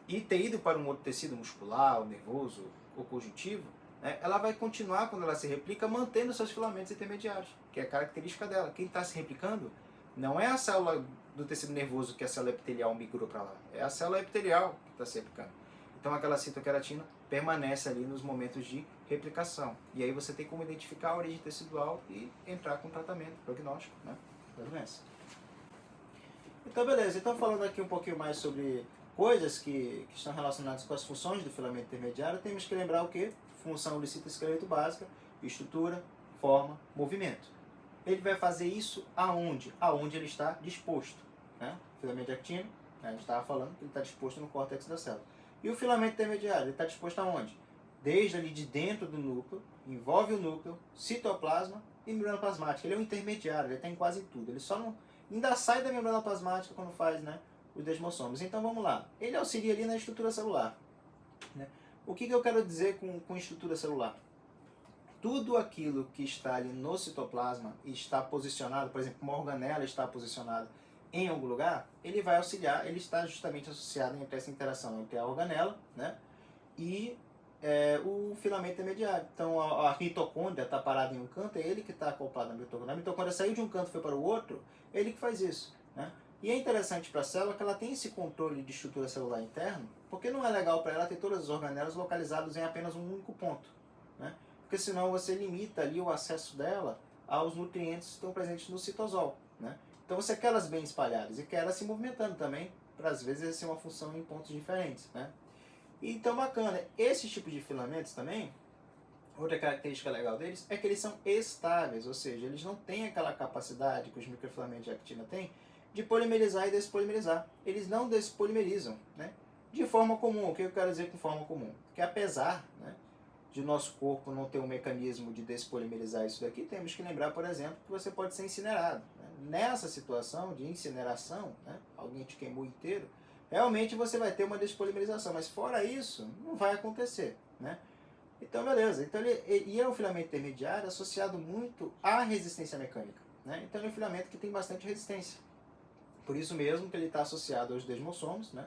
e ter ido para um outro tecido muscular, ou nervoso, ou conjuntivo, né, ela vai continuar, quando ela se replica, mantendo seus filamentos intermediários, que é a característica dela. Quem está se replicando não é a célula do tecido nervoso que a célula epitelial migrou para lá, é a célula epitelial que está se replicando. Então aquela citoqueratina permanece ali nos momentos de replicação. E aí você tem como identificar a origem tecidual e entrar com tratamento prognóstico, né, da doença. Então beleza, então falando aqui um pouquinho mais sobre coisas que estão relacionadas com as funções do filamento intermediário, temos que lembrar o quê? Função do citoesqueleto básica, estrutura, forma, movimento. Ele vai fazer isso aonde? Aonde ele está disposto. Né? O filamento de actina, a gente estava falando que ele está disposto no córtex da célula. E o filamento intermediário, ele está disposto aonde? Desde ali de dentro do núcleo, envolve o núcleo, citoplasma e membrana plasmática. Ele é um intermediário, ele está em quase tudo. Ele só não ainda sai da membrana plasmática quando faz, né, os desmossomos. Então vamos lá. Ele auxilia ali na estrutura celular. Né? O que eu quero dizer com estrutura celular? Tudo aquilo que está ali no citoplasma e está posicionado, por exemplo, uma organela está posicionada em algum lugar, ele vai auxiliar, ele está justamente associado entre essa interação entre a organela, né, e o filamento intermediário. Então a mitocôndria está parada em um canto, é ele que está acoplado na mitocôndria. A mitocôndria saiu de um canto e foi para o outro, é ele que faz isso. Né? E é interessante para a célula que ela tem esse controle de estrutura celular interno, porque não é legal para ela ter todas as organelas localizadas em apenas um único ponto. Né? Porque senão você limita ali o acesso dela aos nutrientes que estão presentes no citosol. Né? Então você quer elas bem espalhadas e quer elas se movimentando também, para às vezes exercer uma função em pontos diferentes. Né? Então bacana, esses tipos de filamentos também, outra característica legal deles é que eles são estáveis, ou seja, eles não têm aquela capacidade que os microfilamentos de actina têm de polimerizar e despolimerizar. Eles não despolimerizam, né? De forma comum. O que eu quero dizer com forma comum? Que apesar, né, de nosso corpo não ter um mecanismo de despolimerizar isso daqui, temos que lembrar, por exemplo, que você pode ser incinerado. Né? Nessa situação de incineração, né, alguém te queimou inteiro, realmente você vai ter uma despolimerização, mas fora isso, não vai acontecer. Né? Então, beleza. Então, ele é um filamento intermediário associado muito à resistência mecânica. Né? Então, ele é um filamento que tem bastante resistência. Por isso mesmo que ele está associado aos desmossomos. Né?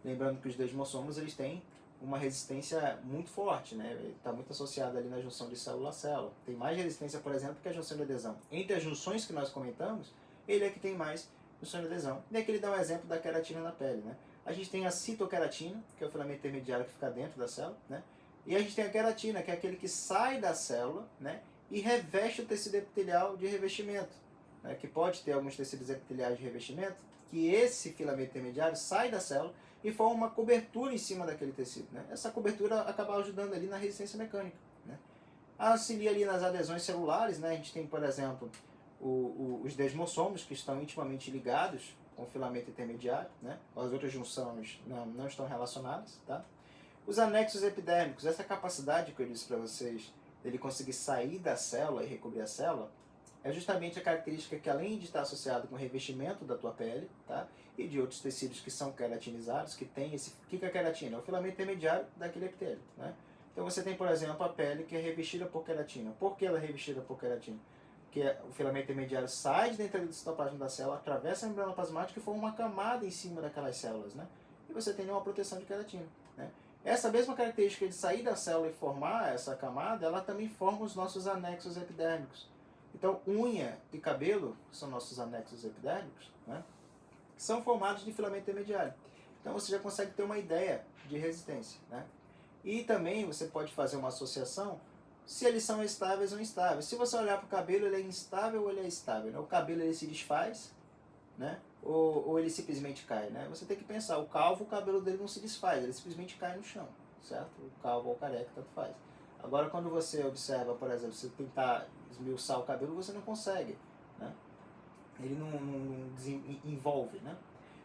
Lembrando que os desmossomos eles têm uma resistência muito forte. Né? Ele está muito associado ali na junção de célula a célula. Tem mais resistência, por exemplo, que a junção de adesão. Entre as junções que nós comentamos, ele é que tem mais junção de adesão. E aqui ele dá um exemplo da queratina na pele. Né? A gente tem a citoqueratina, que é o filamento intermediário que fica dentro da célula, né? E a gente tem a queratina, que é aquele que sai da célula, né, e reveste o tecido epitelial de revestimento, né, que pode ter alguns tecidos epiteliais de revestimento, que esse filamento intermediário sai da célula e forma uma cobertura em cima daquele tecido. Né? Essa cobertura acaba ajudando ali na resistência mecânica. Né? Auxilia ali nas adesões celulares, né? A gente tem, por exemplo, os desmossomos, que estão intimamente ligados com o filamento intermediário, né? As outras junções não estão relacionadas, tá? Os anexos epidérmicos, essa capacidade que eu disse para vocês, dele conseguir sair da célula e recobrir a célula, é justamente a característica que, além de estar associado com o revestimento da tua pele, tá? E de outros tecidos que são queratinizados, que tem esse... O que é a queratina? É o filamento intermediário daquele epitélio, né? Então você tem, por exemplo, a pele que é revestida por queratina. Por que ela é revestida por queratina? Porque o filamento intermediário sai de dentro do citoplasma da célula, atravessa a membrana plasmática e forma uma camada em cima daquelas células, né? E você tem uma proteção de queratina, né? Essa mesma característica de sair da célula e formar essa camada, ela também forma os nossos anexos epidérmicos. Então, unha e cabelo, que são nossos anexos epidérmicos, né, são formados de filamento intermediário. Então, você já consegue ter uma ideia de resistência. Né? E também você pode fazer uma associação se eles são estáveis ou instáveis. Se você olhar para o cabelo, ele é instável ou ele é estável? Né? O cabelo ele se desfaz, né? Ou ele simplesmente cai, né? Você tem que pensar, o calvo, o cabelo dele não se desfaz, ele simplesmente cai no chão, certo? O calvo ou o careca, tanto faz. Agora, quando você observa, por exemplo, você tentar esmiuçar o cabelo, você não consegue, né? Ele não desenvolve, né?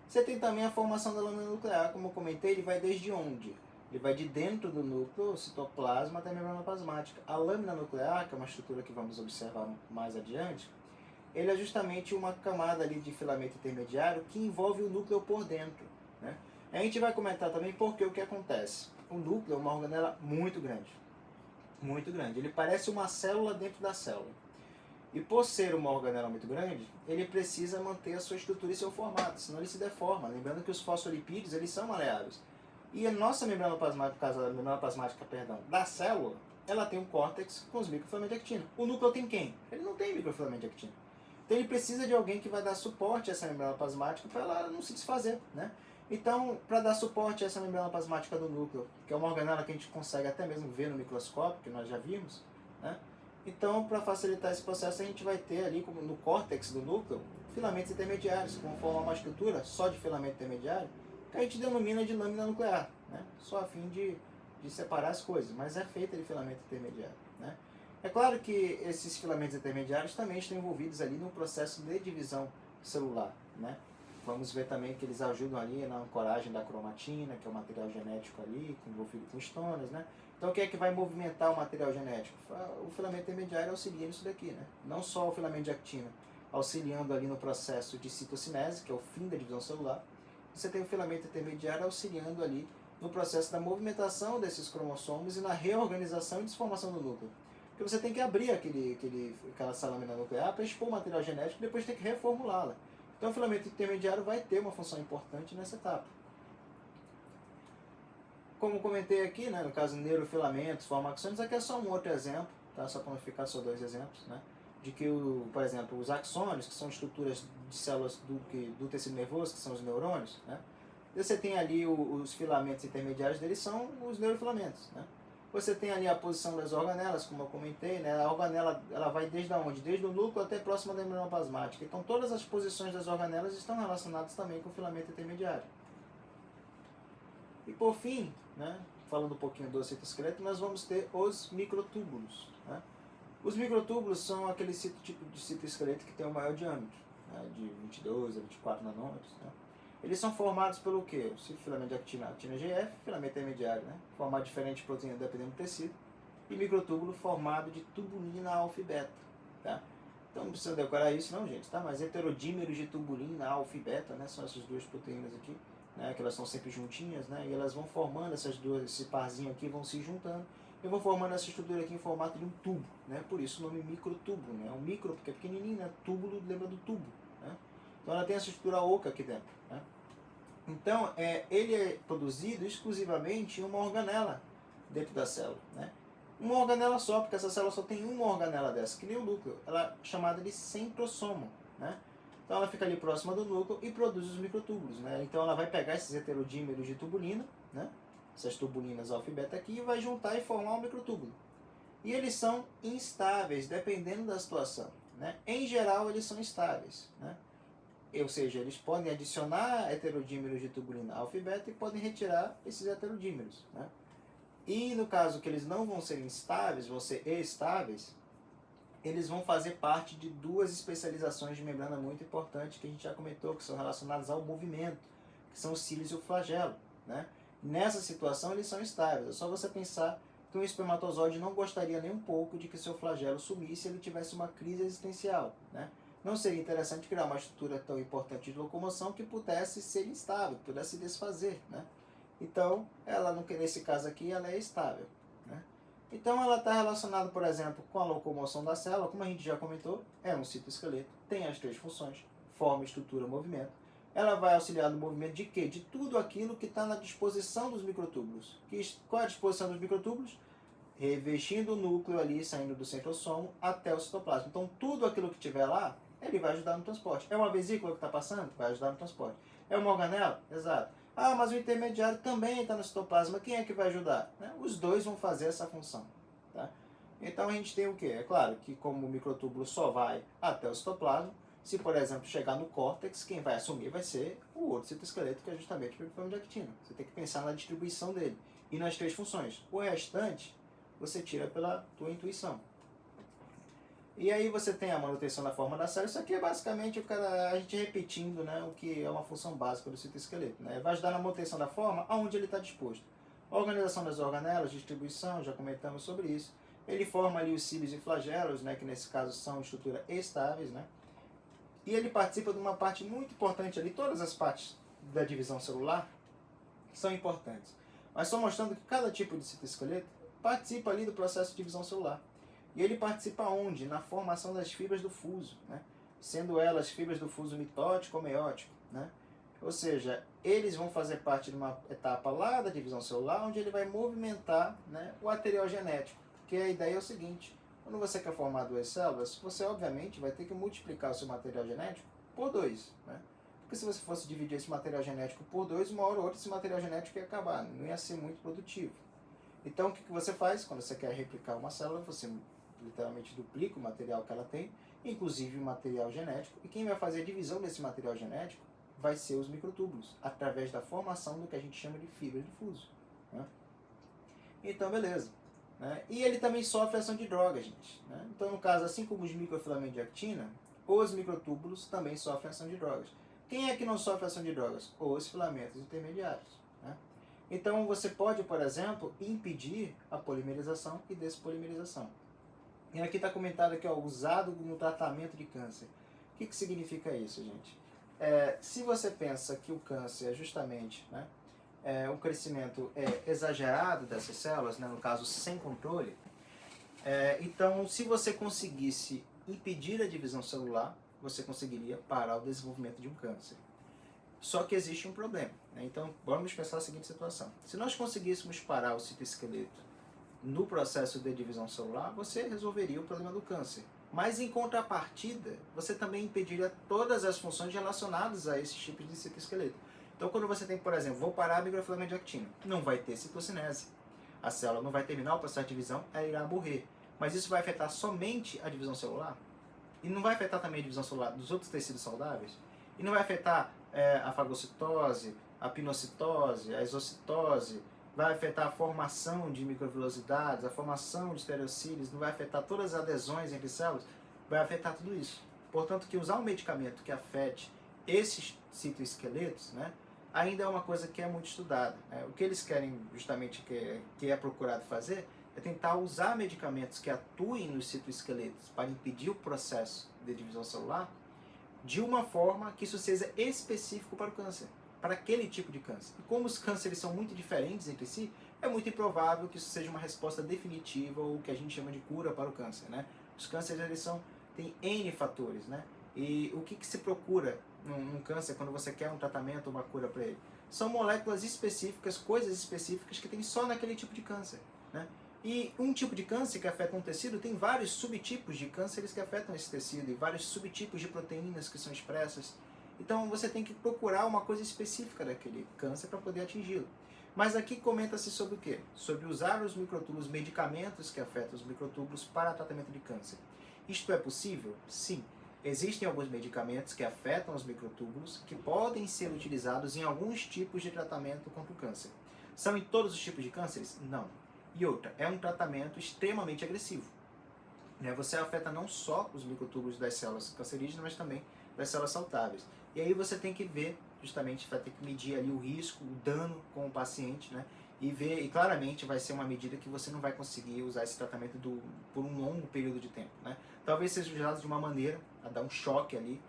Você tem também a formação da lâmina nuclear, como eu comentei, ele vai desde onde? Ele vai de dentro do núcleo, citoplasma, até a membrana plasmática. A lâmina nuclear, que é uma estrutura que vamos observar mais adiante, ele é justamente uma camada ali de filamento intermediário que envolve o núcleo por dentro. Né? A gente vai comentar também porque o que acontece. O núcleo é uma organela muito grande. Muito grande. Ele parece uma célula dentro da célula. E por ser uma organela muito grande, ele precisa manter a sua estrutura e seu formato, senão ele se deforma. Lembrando que os fosfolipídios eles são maleáveis. E a nossa membrana plasmática, no caso a membrana plasmática, perdão, da célula, ela tem um córtex com os microfilamentos de actina. O núcleo tem quem? Ele não tem microfilamento de actina. Então ele precisa de alguém que vai dar suporte a essa membrana plasmática para ela não se desfazer, né? Então, para dar suporte a essa membrana plasmática do núcleo, que é uma organela que a gente consegue até mesmo ver no microscópio, que nós já vimos, né? Então, para facilitar esse processo, a gente vai ter ali no córtex do núcleo filamentos intermediários, que vão formar uma estrutura só de filamento intermediário, que a gente denomina de lâmina nuclear, né? Só a fim de separar as coisas, mas é feita de filamento intermediário, né? É claro que esses filamentos intermediários também estão envolvidos ali no processo de divisão celular, né? Vamos ver também que eles ajudam ali na ancoragem da cromatina, que é o material genético ali, envolvido com estonas, né? Então o que é que vai movimentar o material genético? O filamento intermediário auxilia nisso daqui, né? Não só o filamento de actina, auxiliando ali no processo de citocinese, que é o fim da divisão celular. Você tem o filamento intermediário auxiliando ali no processo da movimentação desses cromossomos e na reorganização e desformação do núcleo. Porque você tem que abrir aquela lâmina nuclear para expor o material genético e depois tem que reformulá-la. Então o filamento intermediário vai ter uma função importante nessa etapa. Como comentei aqui, né, no caso neurofilamentos, formações, aqui é só um outro exemplo, tá? Só para não ficar só dois exemplos, né? De que, por exemplo, os axônios, que são estruturas de células do tecido nervoso, que são os neurônios, né? E você tem ali os filamentos intermediários deles, são os neurofilamentos, né? Você tem ali a posição das organelas, como eu comentei, né? A organela ela vai desde onde? Desde o núcleo até próximo da membrana plasmática. Então todas as posições das organelas estão relacionadas também com o filamento intermediário. E por fim, né, falando um pouquinho do citoesqueleto, nós vamos ter os microtúbulos, né? Os microtúbulos são aquele tipo de citoesqueleto que tem o maior diâmetro, né, de 22 a 24 nanômetros, né? Eles são formados pelo quê? O filamento de actina GF, filamento intermediário, né? Formado diferente de proteína dependendo do tecido. E microtúbulo formado de tubulina alfa e beta, tá? Então não precisa decorar isso não, gente, tá? Mas heterodímeros de tubulina alfa e beta, né? São essas duas proteínas aqui, né? Que elas são sempre juntinhas, né? E elas vão formando essas duas, esse parzinho aqui vão se juntando e vão formando essa estrutura aqui em formato de um tubo, né? Por isso o nome microtúbulo, né? O micro porque é pequenininho, né? Túbulo lembra do tubo, né? Então ela tem essa estrutura oca aqui dentro, né? Então ele é produzido exclusivamente em uma organela dentro da célula, né? Uma organela só, porque essa célula só tem uma organela dessa, que nem o núcleo. Ela é chamada de centrosomo, né? Então ela fica ali próxima do núcleo e produz os microtúbulos, né? Então ela vai pegar esses heterodímeros de tubulina, né? Essas tubulinas alfa e beta aqui, e vai juntar e formar um microtúbulo. E eles são instáveis, dependendo da situação, né? Em geral, eles são estáveis, né? Ou seja, eles podem adicionar heterodímeros de tubulina alfa e beta e podem retirar esses heterodímeros, né? E no caso que eles não vão ser instáveis, vão ser estáveis, eles vão fazer parte de duas especializações de membrana muito importantes que a gente já comentou, que são relacionadas ao movimento, que são os cílios e o flagelo, né? Nessa situação eles são estáveis. É só você pensar que um espermatozoide não gostaria nem um pouco de que seu flagelo sumisse se ele tivesse uma crise existencial, né? Não seria interessante criar uma estrutura tão importante de locomoção que pudesse ser instável, que pudesse se desfazer, né? Então, ela, nesse caso aqui, ela é estável, né? Então, ela está relacionada, por exemplo, com a locomoção da célula, como a gente já comentou, é um citoesqueleto, tem as três funções, forma, estrutura, movimento. Ela vai auxiliar no movimento de quê? De tudo aquilo que está na disposição dos microtúbulos. Qual é a disposição dos microtúbulos? Revestindo o núcleo ali, saindo do centrosomo até o citoplasma. Então, tudo aquilo que tiver lá, ele vai ajudar no transporte. É uma vesícula que está passando? Vai ajudar no transporte. É uma organela? Exato. Ah, mas o intermediário também está no citoplasma. Quem é que vai ajudar? Né? Os dois vão fazer essa função. Tá? Então a gente tem o quê? É claro que como o microtúbulo só vai até o citoplasma, se por exemplo chegar no córtex, quem vai assumir vai ser o outro citoesqueleto, que é justamente o microfilame de actina. Você tem que pensar na distribuição dele e nas três funções. O restante você tira pela tua intuição. E aí você tem a manutenção da forma da célula. Isso aqui é basicamente a gente repetindo, né, o que é uma função básica do citoesqueleto, né? Vai ajudar na manutenção da forma aonde ele está disposto. Organização das organelas, distribuição, já comentamos sobre isso. Ele forma ali os cílios e flagelos, né, que nesse caso são estruturas estáveis, né? E ele participa de uma parte muito importante ali. Todas as partes da divisão celular são importantes. Mas só mostrando que cada tipo de citoesqueleto participa ali do processo de divisão celular. E ele participa onde? Na formação das fibras do fuso, né? Sendo elas fibras do fuso mitótico ou meiótico, né? Ou seja, eles vão fazer parte de uma etapa lá da divisão celular, onde ele vai movimentar, né, o material genético. Porque a ideia é o seguinte: quando você quer formar duas células, você obviamente vai ter que multiplicar o seu material genético por 2, né? Porque se você fosse dividir esse material genético por 2, uma hora ou outra esse material genético ia acabar, não ia ser muito produtivo. Então o que você faz quando você quer replicar uma célula? Você literalmente duplica o material que ela tem, inclusive o material genético, e quem vai fazer a divisão desse material genético vai ser os microtúbulos, através da formação do que a gente chama de fibra de fuso, né? Então, beleza. Né? E ele também sofre ação de droga, gente. Né? Então, no caso, assim como os microfilamentos de actina, os microtúbulos também sofrem ação de drogas. Quem é que não sofre ação de drogas? Os filamentos intermediários. Né? Então, você pode, por exemplo, impedir a polimerização e despolimerização. E aqui está comentado aqui, ó, usado no tratamento de câncer. O que significa isso, gente? Se você pensa que o câncer é justamente, né, um crescimento exagerado dessas células, né, no caso sem controle, então se você conseguisse impedir a divisão celular, você conseguiria parar o desenvolvimento de um câncer. Só que existe um problema, né? Então vamos pensar a seguinte situação: se nós conseguíssemos parar o citoesqueleto no processo de divisão celular, você resolveria o problema do câncer. Mas em contrapartida, você também impediria todas as funções relacionadas a esses tipos de citoesqueleto. Então quando você tem, por exemplo, vou parar a microfilamento de actina, não vai ter citocinese. A célula não vai terminar o processo de divisão, ela irá morrer. Mas isso vai afetar somente a divisão celular? E não vai afetar também a divisão celular dos outros tecidos saudáveis? E não vai afetar a fagocitose, a pinocitose, a exocitose, vai afetar a formação de microvilosidades, a formação de estereocílios, não vai afetar todas as adesões entre células, vai afetar tudo isso. Portanto, que usar um medicamento que afete esses citoesqueletos, né, ainda é uma coisa que é muito estudada. Né? O que eles querem justamente, que é procurado fazer, é tentar usar medicamentos que atuem nos citoesqueletos para impedir o processo de divisão celular, de uma forma que isso seja específico para o câncer, para aquele tipo de câncer. E como os cânceres são muito diferentes entre si, é muito improvável que isso seja uma resposta definitiva ou o que a gente chama de cura para o câncer, né? Os cânceres, eles têm N fatores, né? E o que se procura num câncer quando você quer um tratamento ou uma cura para ele? São moléculas específicas, coisas específicas que tem só naquele tipo de câncer, né? E um tipo de câncer que afeta um tecido tem vários subtipos de cânceres que afetam esse tecido e vários subtipos de proteínas que são expressas. Então você tem que procurar uma coisa específica daquele câncer para poder atingi-lo. Mas aqui comenta-se sobre o quê? Sobre usar os microtúbulos, medicamentos que afetam os microtúbulos para tratamento de câncer. Isto é possível? Sim. Existem alguns medicamentos que afetam os microtúbulos que podem ser utilizados em alguns tipos de tratamento contra o câncer. São em todos os tipos de cânceres? Não. E outra, é um tratamento extremamente agressivo. Você afeta não só os microtúbulos das células cancerígenas, mas também das células saudáveis. E aí você tem que ver, justamente, vai ter que medir ali o risco, o dano com o paciente, né? E claramente vai ser uma medida que você não vai conseguir usar esse tratamento por um longo período de tempo, né? Talvez seja usado de uma maneira a dar um choque ali,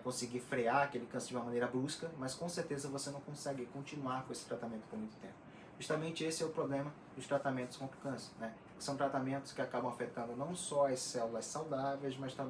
conseguir frear aquele câncer de uma maneira brusca, mas com certeza você não consegue continuar com esse tratamento por muito tempo. Justamente esse é o problema dos tratamentos contra o câncer, né? São tratamentos que acabam afetando não só as células saudáveis, mas também